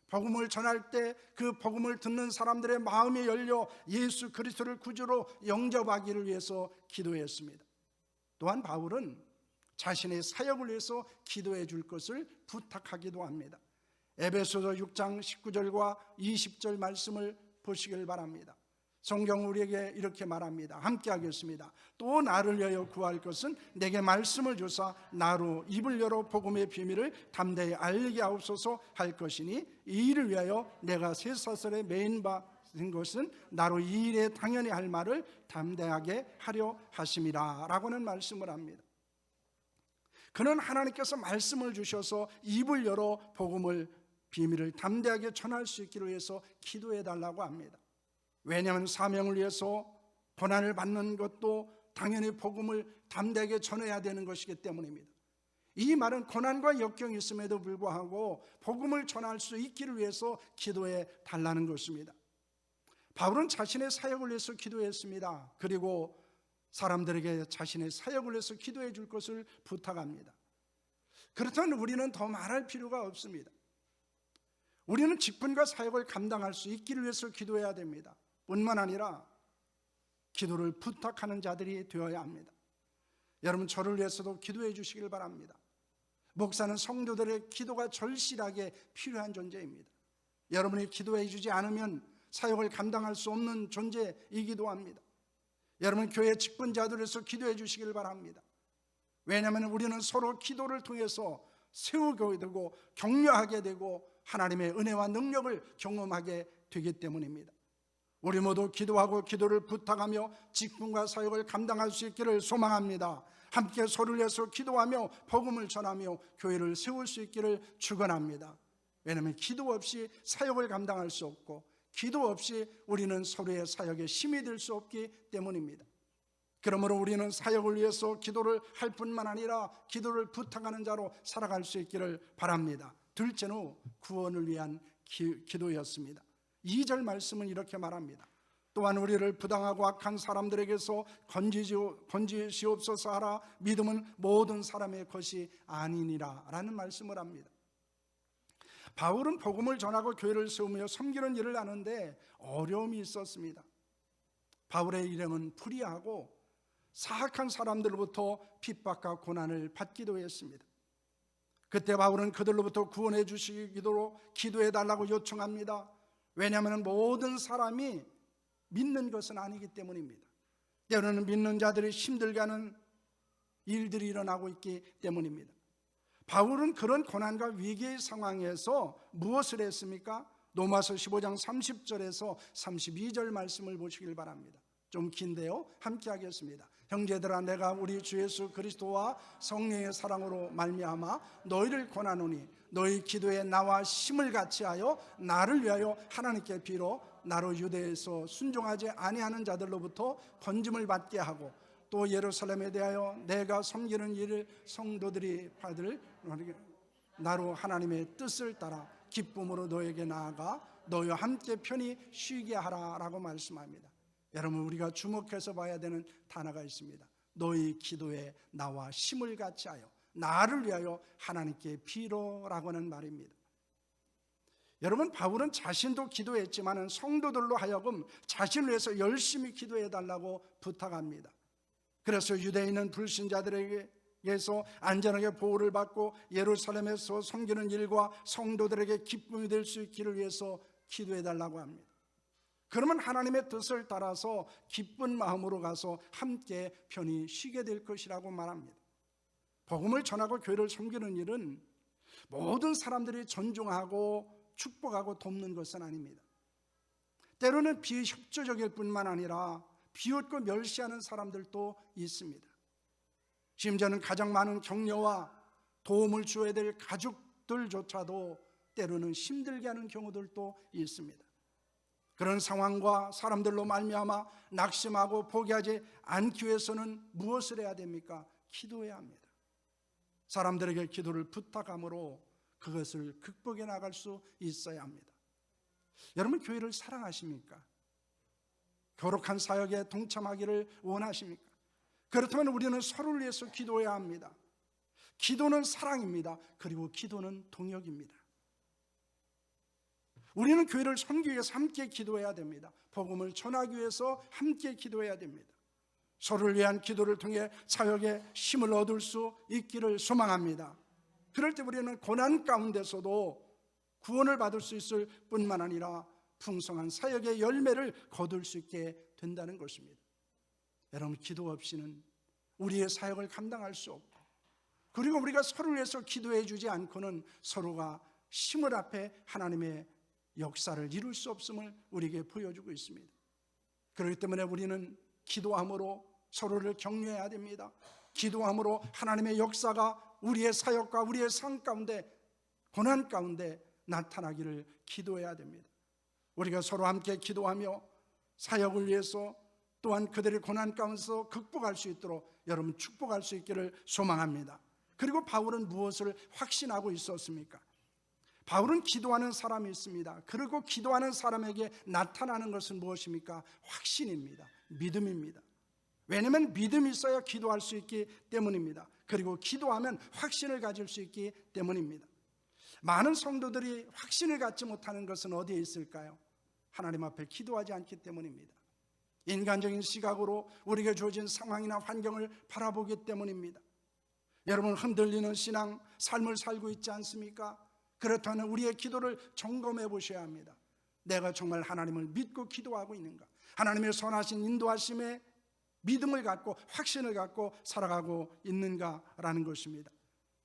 복음을 전할 때 그 복음을 듣는 사람들의 마음이 열려 예수 그리스도를 구주로 영접하기를 위해서 기도했습니다. 또한 바울은 자신의 사역을 위해서 기도해 줄 것을 부탁하기도 합니다. 에베소서 6장 19절과 20절 말씀을 보시길 바랍니다. 성경 우리에게 이렇게 말합니다. 함께 하겠습니다. 또 나를 위하여 구할 것은 내게 말씀을 주사 나로 입을 열어 복음의 비밀을 담대히 알게 하옵소서 할 것이니 이 일을 위하여 내가 쇠사슬에 매인 바 된 것은 나로 이 일에 당연히 할 말을 담대하게 하려 하심이라 라고는 말씀을 합니다. 그는 하나님께서 말씀을 주셔서 입을 열어 복음을 비밀을 담대하게 전할 수 있기를 위해서 기도해 달라고 합니다. 왜냐하면 사명을 위해서 고난을 받는 것도 당연히 복음을 담대하게 전해야 되는 것이기 때문입니다. 이 말은 고난과 역경이 있음에도 불구하고 복음을 전할 수 있기를 위해서 기도해 달라는 것입니다. 바울은 자신의 사역을 위해서 기도했습니다. 그리고 사람들에게 자신의 사역을 위해서 기도해 줄 것을 부탁합니다. 그렇다면 우리는 더 말할 필요가 없습니다. 우리는 직분과 사역을 감당할 수 있기를 위해서 기도해야 됩니다. 뿐만 아니라 기도를 부탁하는 자들이 되어야 합니다. 여러분, 저를 위해서도 기도해 주시길 바랍니다. 목사는 성도들의 기도가 절실하게 필요한 존재입니다. 여러분이 기도해 주지 않으면 사역을 감당할 수 없는 존재이기도 합니다. 여러분, 교회 직분자들에서 기도해 주시길 바랍니다. 왜냐하면 우리는 서로 기도를 통해서 세우게 되고 격려하게 되고 하나님의 은혜와 능력을 경험하게 되기 때문입니다. 우리 모두 기도하고 기도를 부탁하며 직분과 사역을 감당할 수 있기를 소망합니다. 함께 서로를 위해서 기도하며 복음을 전하며 교회를 세울 수 있기를 축원합니다. 왜냐하면 기도 없이 사역을 감당할 수 없고 기도 없이 우리는 서로의 사역에 힘이 될 수 없기 때문입니다. 그러므로 우리는 사역을 위해서 기도를 할 뿐만 아니라 기도를 부탁하는 자로 살아갈 수 있기를 바랍니다. 둘째는 구원을 위한 기도였습니다. 2절 말씀은 이렇게 말합니다. 또한 우리를 부당하고 악한 사람들에게서 건지시옵소서 하라. 믿음은 모든 사람의 것이 아니니라 라는 말씀을 합니다. 바울은 복음을 전하고 교회를 세우며 섬기는 일을 하는데 어려움이 있었습니다. 바울의 이름은 불의하고 사악한 사람들로부터 핍박과 고난을 받기도 했습니다. 그때 바울은 그들로부터 구원해 주시기로 기도해 달라고 요청합니다. 왜냐하면 모든 사람이 믿는 것은 아니기 때문입니다. 때로는 믿는 자들이 힘들게 하는 일들이 일어나고 있기 때문입니다. 바울은 그런 고난과 위기의 상황에서 무엇을 했습니까? 로마서 15장 30절에서 32절 말씀을 보시길 바랍니다. 좀 긴데요, 함께 하겠습니다. 형제들아, 내가 우리 주 예수 그리스도와 성령의 사랑으로 말미암아 너희를 권하노니 너희 기도에 나와 힘을 같이하여 나를 위하여 하나님께 비로 나로 유대에서 순종하지 아니하는 자들로부터 건짐을 받게 하고 또 예루살렘에 대하여 내가 섬기는 일을 성도들이 받을 나로 하나님의 뜻을 따라 기쁨으로 너에게 나아가 너희와 함께 편히 쉬게 하라라고 말씀합니다. 여러분, 우리가 주목해서 봐야 되는 단어가 있습니다. 너희 기도에 나와 힘을 같이하여 나를 위하여 하나님께 비로라고 하는 말입니다. 여러분, 바울은 자신도 기도했지만 성도들로 하여금 자신을 위해서 열심히 기도해 달라고 부탁합니다. 그래서 유대에 있는 불신자들에게서 안전하게 보호를 받고 예루살렘에서 섬기는 일과 성도들에게 기쁨이 될 수 있기를 위해서 기도해 달라고 합니다. 그러면 하나님의 뜻을 따라서 기쁜 마음으로 가서 함께 편히 쉬게 될 것이라고 말합니다. 복음을 전하고 교회를 섬기는 일은 모든 사람들이 존중하고 축복하고 돕는 것은 아닙니다. 때로는 비협조적일 뿐만 아니라 비웃고 멸시하는 사람들도 있습니다. 심지어는 가장 많은 격려와 도움을 주어야 될 가족들조차도 때로는 힘들게 하는 경우들도 있습니다. 그런 상황과 사람들로 말미암아 낙심하고 포기하지 않기 위해서는 무엇을 해야 됩니까? 기도해야 합니다. 사람들에게 기도를 부탁함으로 그것을 극복해 나갈 수 있어야 합니다. 여러분, 교회를 사랑하십니까? 거룩한 사역에 동참하기를 원하십니까? 그렇다면 우리는 서로를 위해서 기도해야 합니다. 기도는 사랑입니다. 그리고 기도는 동역입니다. 우리는 교회를 섬기기 위해서 함께 기도해야 됩니다. 복음을 전하기 위해서 함께 기도해야 됩니다. 서로를 위한 기도를 통해 사역에 힘을 얻을 수 있기를 소망합니다. 그럴 때 우리는 고난 가운데서도 구원을 받을 수 있을 뿐만 아니라 풍성한 사역의 열매를 거둘 수 있게 된다는 것입니다. 여러분, 기도 없이는 우리의 사역을 감당할 수 없고, 그리고 우리가 서로를 위해서 기도해 주지 않고는 서로가 힘을 합해 하나님의 역사를 이룰 수 없음을 우리에게 보여주고 있습니다. 그렇기 때문에 우리는 기도함으로 서로를 격려해야 됩니다. 기도함으로 하나님의 역사가 우리의 사역과 우리의 삶 가운데, 고난 가운데 나타나기를 기도해야 됩니다. 우리가 서로 함께 기도하며 사역을 위해서 또한 그들의 고난 가운데서 극복할 수 있도록 여러분 축복할 수 있기를 소망합니다. 그리고 바울은 무엇을 확신하고 있었습니까? 바울은 기도하는 사람이 있습니다. 그리고 기도하는 사람에게 나타나는 것은 무엇입니까? 확신입니다. 믿음입니다. 왜냐하면 믿음이 있어야 기도할 수 있기 때문입니다. 그리고 기도하면 확신을 가질 수 있기 때문입니다. 많은 성도들이 확신을 갖지 못하는 것은 어디에 있을까요? 하나님 앞에 기도하지 않기 때문입니다. 인간적인 시각으로 우리에게 주어진 상황이나 환경을 바라보기 때문입니다. 여러분, 흔들리는 신앙 삶을 살고 있지 않습니까? 그렇다면 우리의 기도를 점검해 보셔야 합니다. 내가 정말 하나님을 믿고 기도하고 있는가? 하나님의 선하신 인도하심에 믿음을 갖고 확신을 갖고 살아가고 있는가라는 것입니다.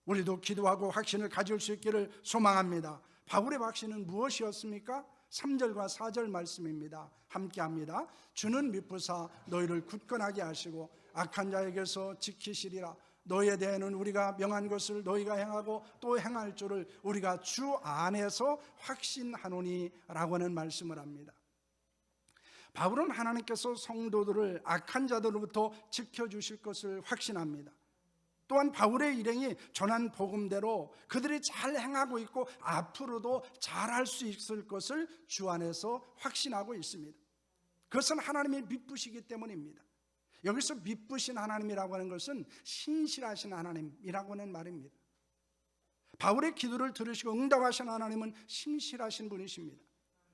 우리도 기도하고 확신을 가질 수 있기를 소망합니다. 바울의 확신은 무엇이었습니까? 3절과 4절 말씀입니다. 함께합니다. 주는 미쁘사 너희를 굳건하게 하시고 악한 자에게서 지키시리라. 너희에 대해는 우리가 명한 것을 너희가 행하고 또 행할 줄을 우리가 주 안에서 확신하노니 라고 하는 말씀을 합니다. 바울은 하나님께서 성도들을 악한 자들로부터 지켜주실 것을 확신합니다. 또한 바울의 일행이 전한 복음대로 그들이 잘 행하고 있고 앞으로도 잘할 수 있을 것을 주 안에서 확신하고 있습니다. 그것은 하나님이 미쁘시기 때문입니다. 여기서 미쁘신 하나님이라고 하는 것은 신실하신 하나님이라고 하는 말입니다. 바울의 기도를 들으시고 응답하신 하나님은 신실하신 분이십니다.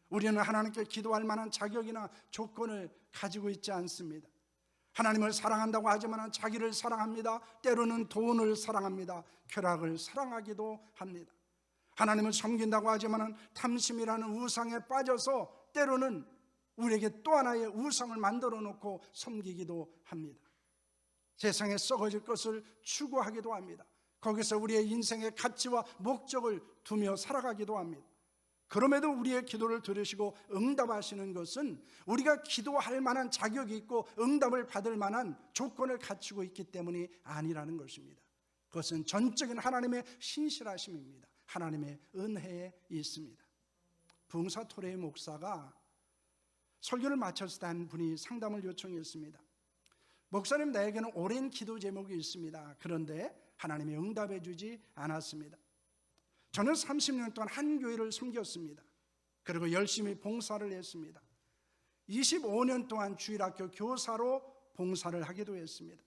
우리는 하나님께 기도할 만한 자격이나 조건을 가지고 있지 않습니다. 하나님을 사랑한다고 하지만 자기를 사랑합니다. 때로는 돈을 사랑합니다. 쾌락을 사랑하기도 합니다. 하나님을 섬긴다고 하지만 탐심이라는 우상에 빠져서 때로는 우리에게 또 하나의 우상을 만들어 놓고 섬기기도 합니다. 세상에 썩어질 것을 추구하기도 합니다. 거기서 우리의 인생의 가치와 목적을 두며 살아가기도 합니다. 그럼에도 우리의 기도를 들으시고 응답하시는 것은 우리가 기도할 만한 자격이 있고 응답을 받을 만한 조건을 갖추고 있기 때문이 아니라는 것입니다. 그것은 전적인 하나님의 신실하심입니다. 하나님의 은혜에 있습니다. 부흥사 토레이 목사가 설교를 마쳤을 때 한 분이 상담을 요청했습니다. 목사님, 나에게는 오랜 기도 제목이 있습니다. 그런데 하나님이 응답해 주지 않았습니다. 저는 30년 동안 한 교회를 섬겼습니다. 그리고 열심히 봉사를 했습니다. 25년 동안 주일학교 교사로 봉사를 하기도 했습니다.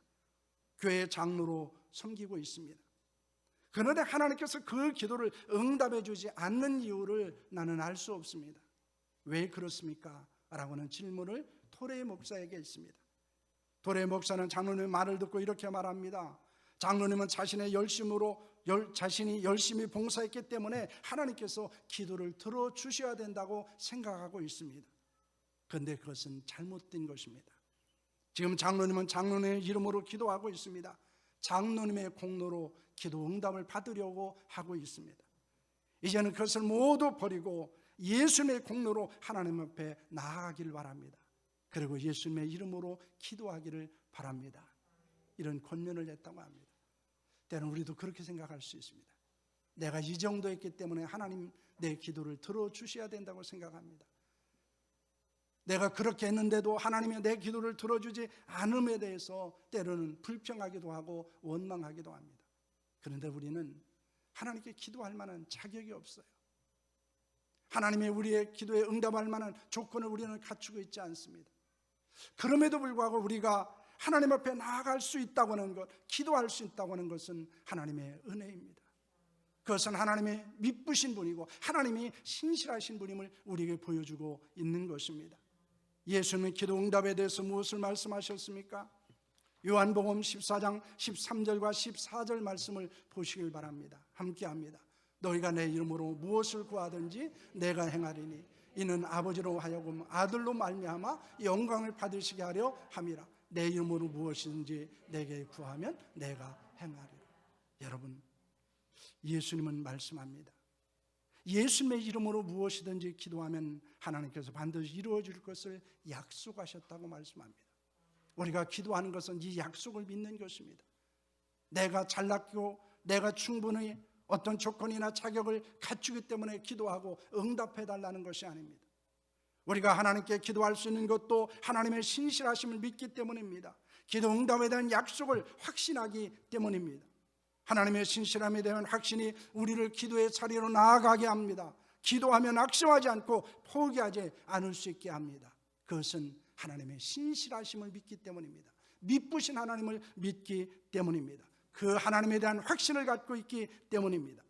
교회 장로로 섬기고 있습니다. 그런데 하나님께서 그 기도를 응답해 주지 않는 이유를 나는 알 수 없습니다. 왜 그렇습니까? 라고 하는 질문을 토레이 목사에게 했습니다. 토레이 목사는 장로님의 말을 듣고 이렇게 말합니다. 장로님은 자신이 열심히 봉사했기 때문에 하나님께서 기도를 들어주셔야 된다고 생각하고 있습니다. 그런데 그것은 잘못된 것입니다. 지금 장로님은 장로님의 이름으로 기도하고 있습니다. 장로님의 공로로 기도 응답을 받으려고 하고 있습니다. 이제는 그것을 모두 버리고 예수님의 공로로 하나님 앞에 나아가기를 바랍니다. 그리고 예수님의 이름으로 기도하기를 바랍니다. 이런 권면을 했다고 합니다. 때로는 우리도 그렇게 생각할 수 있습니다. 내가 이 정도 했기 때문에 하나님 내 기도를 들어주셔야 된다고 생각합니다. 내가 그렇게 했는데도 하나님이 내 기도를 들어주지 않음에 대해서 때로는 불평하기도 하고 원망하기도 합니다. 그런데 우리는 하나님께 기도할 만한 자격이 없어요. 하나님의 우리의 기도에 응답할 만한 조건을 우리는 갖추고 있지 않습니다. 그럼에도 불구하고 우리가 하나님 앞에 나아갈 수 있다고 하는 것, 기도할 수 있다고 하는 것은 하나님의 은혜입니다. 그것은 하나님의 미쁘신 분이고 하나님이 신실하신 분임을 우리에게 보여주고 있는 것입니다. 예수님은 기도 응답에 대해서 무엇을 말씀하셨습니까? 요한복음 14장 13절과 14절 말씀을 보시길 바랍니다. 함께합니다. 너희가 내 이름으로 무엇을 구하든지 내가 행하리니 이는 아버지로 하여금 아들로 말미암아 영광을 받으시게 하려 함이라. 내 이름으로 무엇이든지 내게 구하면 내가 행하리라. 여러분, 예수님은 말씀합니다. 예수님의 이름으로 무엇이든지 기도하면 하나님께서 반드시 이루어 줄 것을 약속하셨다고 말씀합니다. 우리가 기도하는 것은 이 약속을 믿는 것입니다. 내가 잘났고 내가 충분히 어떤 조건이나 자격을 갖추기 때문에 기도하고 응답해 달라는 것이 아닙니다. 우리가 하나님께 기도할 수 있는 것도 하나님의 신실하심을 믿기 때문입니다. 기도 응답에 대한 약속을 확신하기 때문입니다. 하나님의 신실함에 대한 확신이 우리를 기도의 자리로 나아가게 합니다. 기도하면 낙심하지 않고 포기하지 않을 수 있게 합니다. 그것은 하나님의 신실하심을 믿기 때문입니다. 미쁘신 하나님을 믿기 때문입니다. 그 하나님에 대한 확신을 갖고 있기 때문입니다.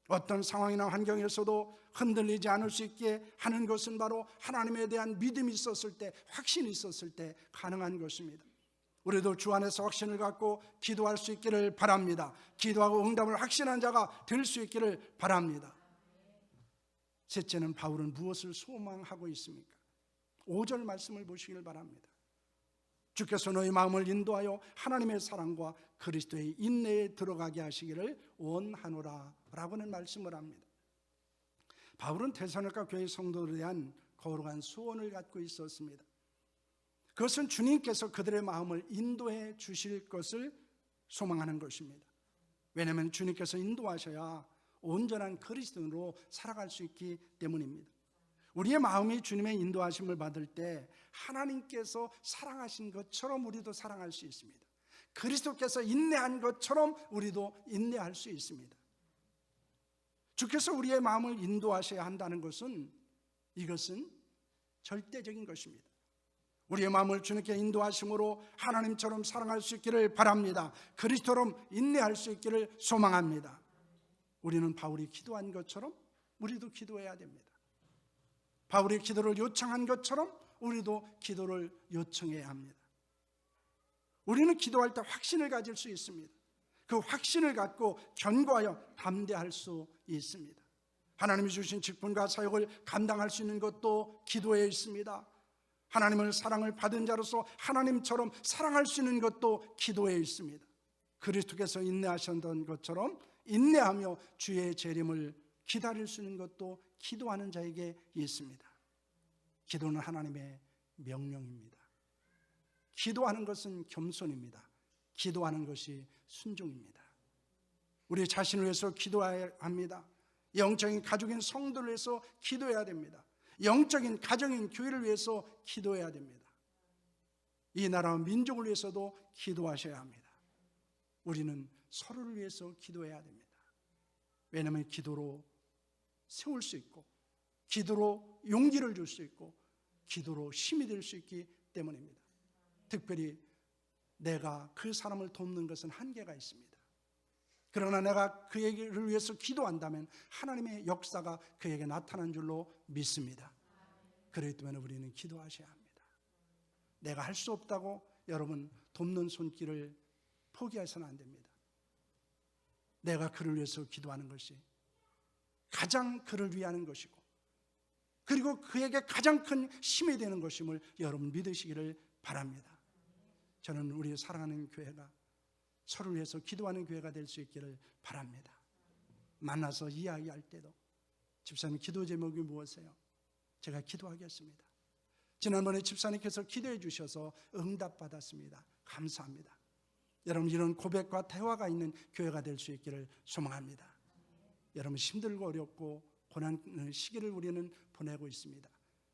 어떤 상황이나 환경에서도 흔들리지 않을 수 있게 하는 것은 바로 하나님에 대한 믿음이 있었을 때, 확신이 있었을 때 가능한 것입니다. 우리도 주 안에서 확신을 갖고 기도할 수 있기를 바랍니다. 기도하고 응답을 확신한 자가 될 수 있기를 바랍니다. 셋째는 바울은 무엇을 소망하고 있습니까? 5절 말씀을 보시길 바랍니다. 주께서 너희 마음을 인도하여 하나님의 사랑과 그리스도의 인내에 들어가게 하시기를 원하노라 라고는 말씀을 합니다. 바울은 데살로니가 교회 성도들에 대한 거룩한 소원을 갖고 있었습니다. 그것은 주님께서 그들의 마음을 인도해 주실 것을 소망하는 것입니다. 왜냐하면 주님께서 인도하셔야 온전한 그리스도인으로 살아갈 수 있기 때문입니다. 우리의 마음이 주님의 인도하심을 받을 때 하나님께서 사랑하신 것처럼 우리도 사랑할 수 있습니다. 그리스도께서 인내한 것처럼 우리도 인내할 수 있습니다. 주께서 우리의 마음을 인도하셔야 한다는 것은 이것은 절대적인 것입니다. 우리의 마음을 주님께 인도하심으로 하나님처럼 사랑할 수 있기를 바랍니다. 그리스도처럼 인내할 수 있기를 소망합니다. 우리는 바울이 기도한 것처럼 우리도 기도해야 됩니다. 바울이 기도를 요청한 것처럼 우리도 기도를 요청해야 합니다. 우리는 기도할 때 확신을 가질 수 있습니다. 그 확신을 갖고 견고하여 담대할 수 있습니다. 하나님이 주신 직분과 사역을 감당할 수 있는 것도 기도에 있습니다. 하나님을 사랑을 받은 자로서 하나님처럼 사랑할 수 있는 것도 기도에 있습니다. 그리스도께서 인내하셨던 것처럼 인내하며 주의 재림을 기다릴 수 있는 것도 기도하는 자에게 있습니다. 기도는 하나님의 명령입니다. 기도하는 것은 겸손입니다. 기도하는 것이 순종입니다. 우리 자신을 위해서 기도해야 합니다. 영적인 가족인 성도를 위해서 기도해야 됩니다. 영적인 가정인 교회를 위해서 기도해야 됩니다. 이 나라와 민족을 위해서도 기도하셔야 합니다. 우리는 서로를 위해서 기도해야 됩니다. 왜냐하면 기도로 세울 수 있고 기도로 용기를 줄 수 있고 기도로 힘이 될 수 있기 때문입니다. 특별히 내가 그 사람을 돕는 것은 한계가 있습니다. 그러나 내가 그에게를 위해서 기도한다면 하나님의 역사가 그에게 나타난 줄로 믿습니다. 그렇기 때문에 우리는 기도하셔야 합니다. 내가 할 수 없다고 여러분 돕는 손길을 포기해서는 안 됩니다. 내가 그를 위해서 기도하는 것이 가장 그를 위하는 것이고 그리고 그에게 가장 큰 힘이 되는 것임을 여러분 믿으시기를 바랍니다. 저는 우리 사랑하는 교회가 서로를 위해서 기도하는 교회가 될 수 있기를 바랍니다. 만나서 이야기할 때도 집사님 기도 제목이 무엇이에요? 제가 기도하겠습니다. 지난번에 집사님께서 기도해 주셔서 응답받았습니다. 감사합니다. 여러분 이런 고백과 대화가 있는 교회가 될 수 있기를 소망합니다. 여러분 힘들고 어렵고 고난 시기를 우리는 보내고 있습니다.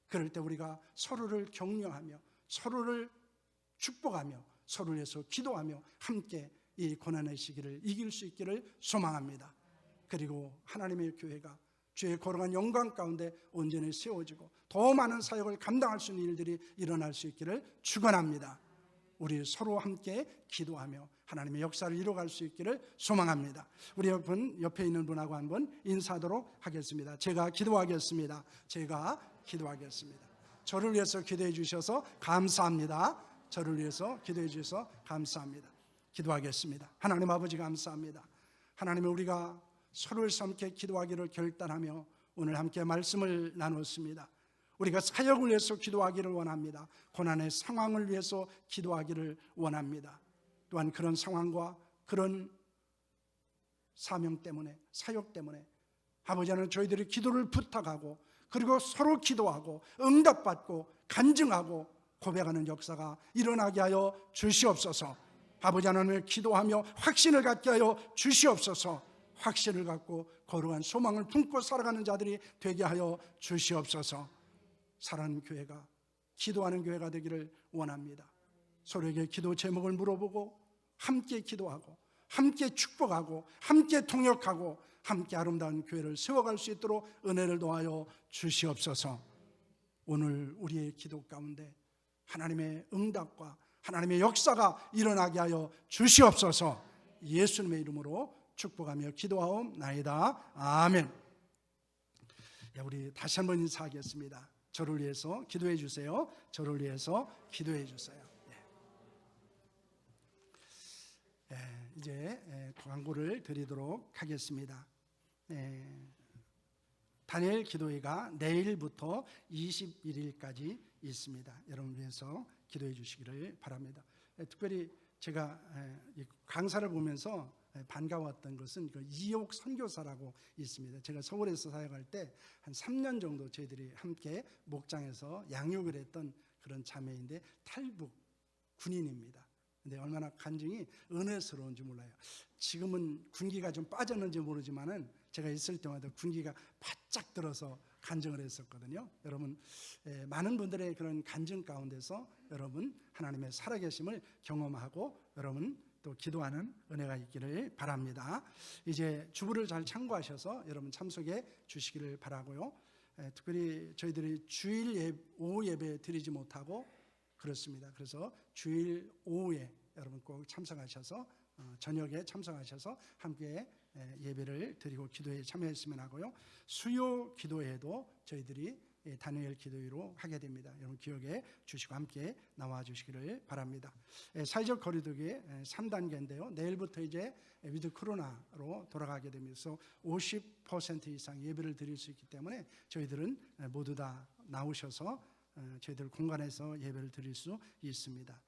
그럴 때 우리가 서로를 격려하며 서로를 축복하며 서로를 위해서 기도하며 함께 이 고난의 시기를 이길 수 있기를 소망합니다. 그리고 하나님의 교회가 주의 거룩한 영광 가운데 온전히 세워지고 더 많은 사역을 감당할 수 있는 일들이 일어날 수 있기를 축원합니다. 우리 서로 함께 기도하며 하나님의 역사를 이루어갈 수 있기를 소망합니다. 우리 옆에 있는 분하고 한번 인사하도록 하겠습니다. 제가 기도하겠습니다. 제가 기도하겠습니다. 저를 위해서 기도해 주셔서 감사합니다. 저를 위해서 기도해 주셔서 감사합니다. 기도하겠습니다. 하나님 아버지 감사합니다. 하나님 우리가 서로를 함께 기도하기를 결단하며 오늘 함께 말씀을 나눴습니다. 우리가 사역을 위해서 기도하기를 원합니다. 고난의 상황을 위해서 기도하기를 원합니다. 또한 그런 상황과 그런 사명 때문에 사역 때문에 아버지 하나님 저희들이 기도를 부탁하고 그리고 서로 기도하고 응답받고 간증하고 고백하는 역사가 일어나게 하여 주시옵소서. 아버지 하나님을 기도하며 확신을 갖게 하여 주시옵소서. 확신을 갖고 거룩한 소망을 품고 살아가는 자들이 되게 하여 주시옵소서. 사랑하는 교회가 기도하는 교회가 되기를 원합니다. 서로에게 기도 제목을 물어보고 함께 기도하고 함께 축복하고 함께 통역하고 함께 아름다운 교회를 세워갈 수 있도록 은혜를 도하여 주시옵소서. 오늘 우리의 기도 가운데 하나님의 응답과 하나님의 역사가 일어나게 하여 주시옵소서. 예수님의 이름으로 축복하며 기도하옵나이다. 아멘. 우리 다시 한번 인사하겠습니다. 저를 위해서 기도해 주세요. 저를 위해서 기도해 주세요. 이제 광고를 드리도록 하겠습니다. 다니엘 기도회가 내일부터 21일까지 있습니다. 여러분 위해서 기도해 주시기를 바랍니다. 특별히 제가 강사를 보면서 반가웠던 것은 그 이옥 선교사라고 있습니다. 제가 서울에서 사역할 때 한 3년 정도 저희들이 함께 목장에서 양육을 했던 그런 자매인데 탈북 군인입니다. 근데 얼마나 간증이 은혜스러운지 몰라요. 지금은 군기가 좀 빠졌는지 모르지만은 제가 있을 때마다 군기가 바짝 들어서 간증을 했었거든요. 여러분 많은 분들의 그런 간증 가운데서 여러분 하나님의 살아계심을 경험하고 여러분 또 기도하는 은혜가 있기를 바랍니다. 이제 주부를 잘 참고하셔서 여러분 참석해 주시기를 바라고요. 특별히 저희들이 주일 오후 예배 드리지 못하고 그렇습니다. 그래서 주일 오후에 여러분 꼭 참석하셔서 저녁에 참석하셔서 함께 예배를 드리고 기도에 참여했으면 하고요. 수요 기도회도 저희들이 다니엘 기도회로 하게 됩니다. 여러분 기억해 주시고 함께 나와 주시기를 바랍니다. 사회적 거리두기 3단계인데요. 내일부터 이제 위드 코로나로 돌아가게 되면서 50% 이상 예배를 드릴 수 있기 때문에 저희들은 모두 다 나오셔서 저희들 공간에서 예배를 드릴 수 있습니다.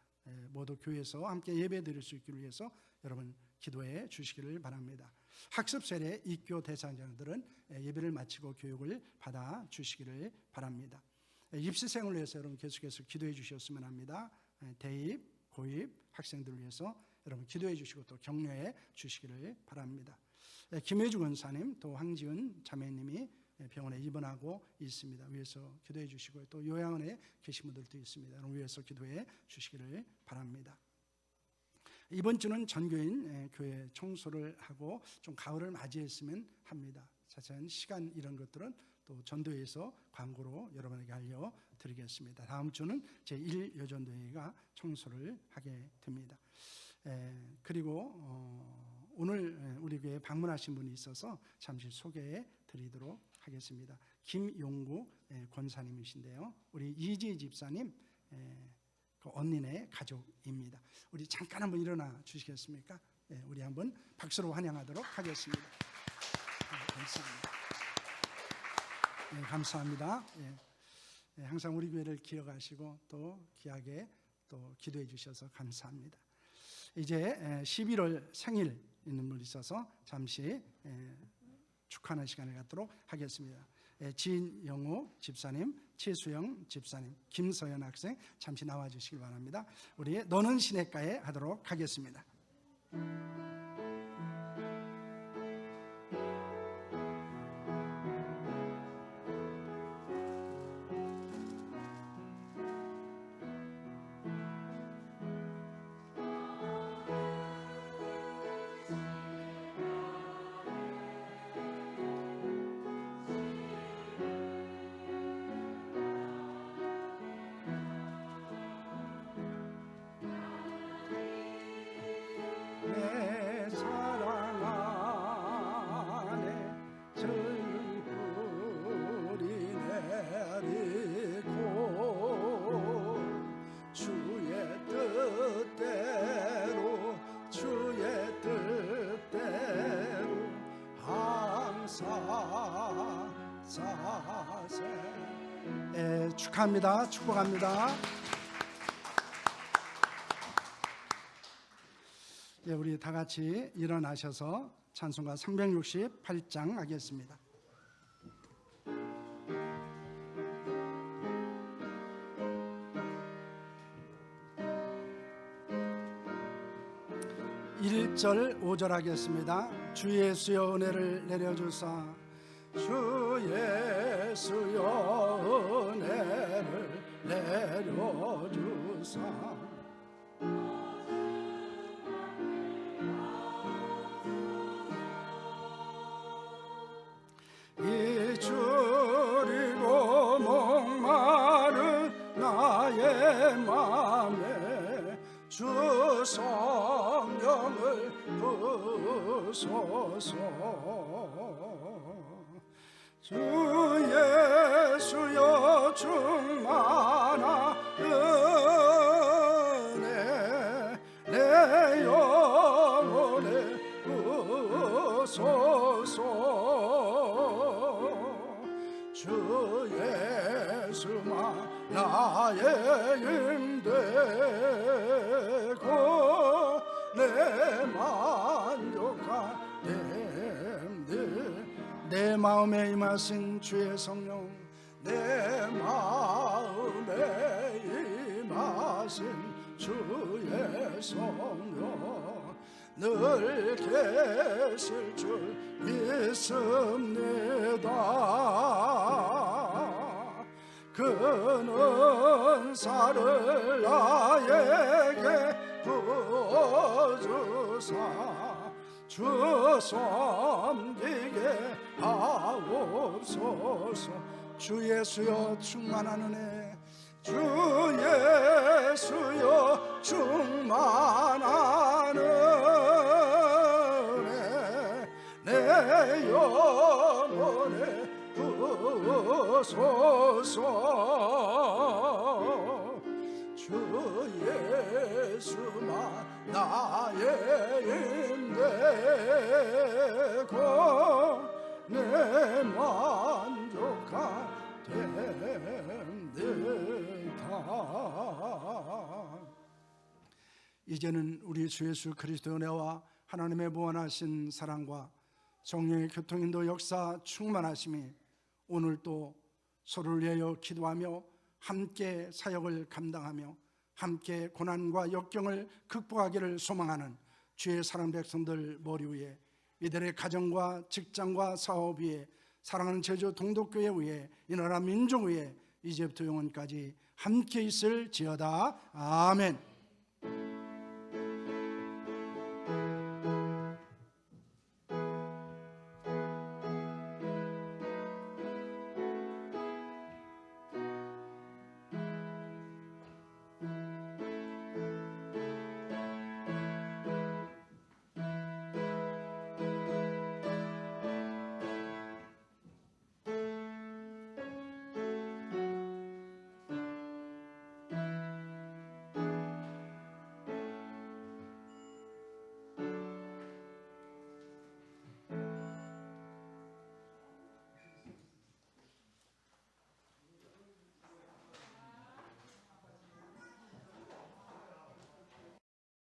모두 교회에서 함께 예배 드릴 수 있기를 위해서 여러분 기도해 주시기를 바랍니다. 학습 세례 입교 대상자들은 예배를 마치고 교육을 받아 주시기를 바랍니다. 입시생을 위해서 여러분 계속해서 기도해 주셨으면 합니다. 대입, 고입 학생들을 위해서 여러분 기도해 주시고 또 격려해 주시기를 바랍니다. 김혜주 권사님 또 황지은 자매님이 병원에 입원하고 있습니다. 위에서 기도해 주시고 또 요양원에 계신 분들도 있습니다. 여러분 위에서 기도해 주시기를 바랍니다. 이번 주는 전교인 교회 청소를 하고 좀 가을을 맞이했으면 합니다. 자세한 시간 이런 것들은 또 전도회에서 광고로 여러분에게 알려드리겠습니다. 다음 주는 제1여전도회가 청소를 하게 됩니다. 그리고 오늘 우리 교회에 방문하신 분이 있어서 잠시 소개해 드리도록 하겠습니다. 김용구 권사님이신데요. 우리 이지 집사님 그 언니네 가족입니다. 우리 잠깐 한번 일어나 주시겠습니까? 우리 한번 박수로 환영하도록 하겠습니다. 감사합니다. 감사합니다. 항상 우리 교회를 기억하시고 또 귀하게 또 기도해 주셔서 감사합니다. 이제 11월 생일 있는 분 있어서 잠시 축하하는 시간을 갖도록 하겠습니다. 진영호 집사님, 최수영 집사님, 김서연 학생 잠시 나와 주시길 바랍니다. 우리 너는 시냇가에 하도록 하겠습니다. 내 사랑 안에 들불이 내리고 주의 뜻대로 주의 뜻대로 항상 사세. 축하합니다. 축복합니다. 예, 우리 다 같이 일어나셔서 찬송가 368장 하겠습니다. 일 절 5절 하겠습니다. 주 예수여 은혜를 내려주사 주 예수여 은혜를 내려주사 잊으리고 목마른 나의 맘에 주 성령을 부소서. 주 예수여 충만한 은혜 내 영혼에 부소서. 주 예수만 나의 힘되고 내 만족한 내 마음에 임하신 주의 성령 내 마음에 임하신 주의 성령 늘 계실 줄 믿습니다. 그는 은사를 나에게 부어주사 주 섬기게 하옵소서. 주 예수여 충만한 은혜 주 예수여 충만한 은혜 내 영혼에 부소서. 주 예수만 나의 힘되고 내 만족한 됨들다. 이제는 우리 주 예수 그리스도의 은혜와 하나님의 무한하신 사랑과 성령의 교통인도 역사 충만하심이 오늘도 서로를 위하여 기도하며 함께 사역을 감당하며 함께 고난과 역경을 극복하기를 소망하는 주의 사랑 백성들 머리 위에 이들의 가정과 직장과 사업 위에 사랑하는 제주 동독교회 위에 이 나라 민족 위에 이제부터 영원까지 함께 있을지어다. 아멘.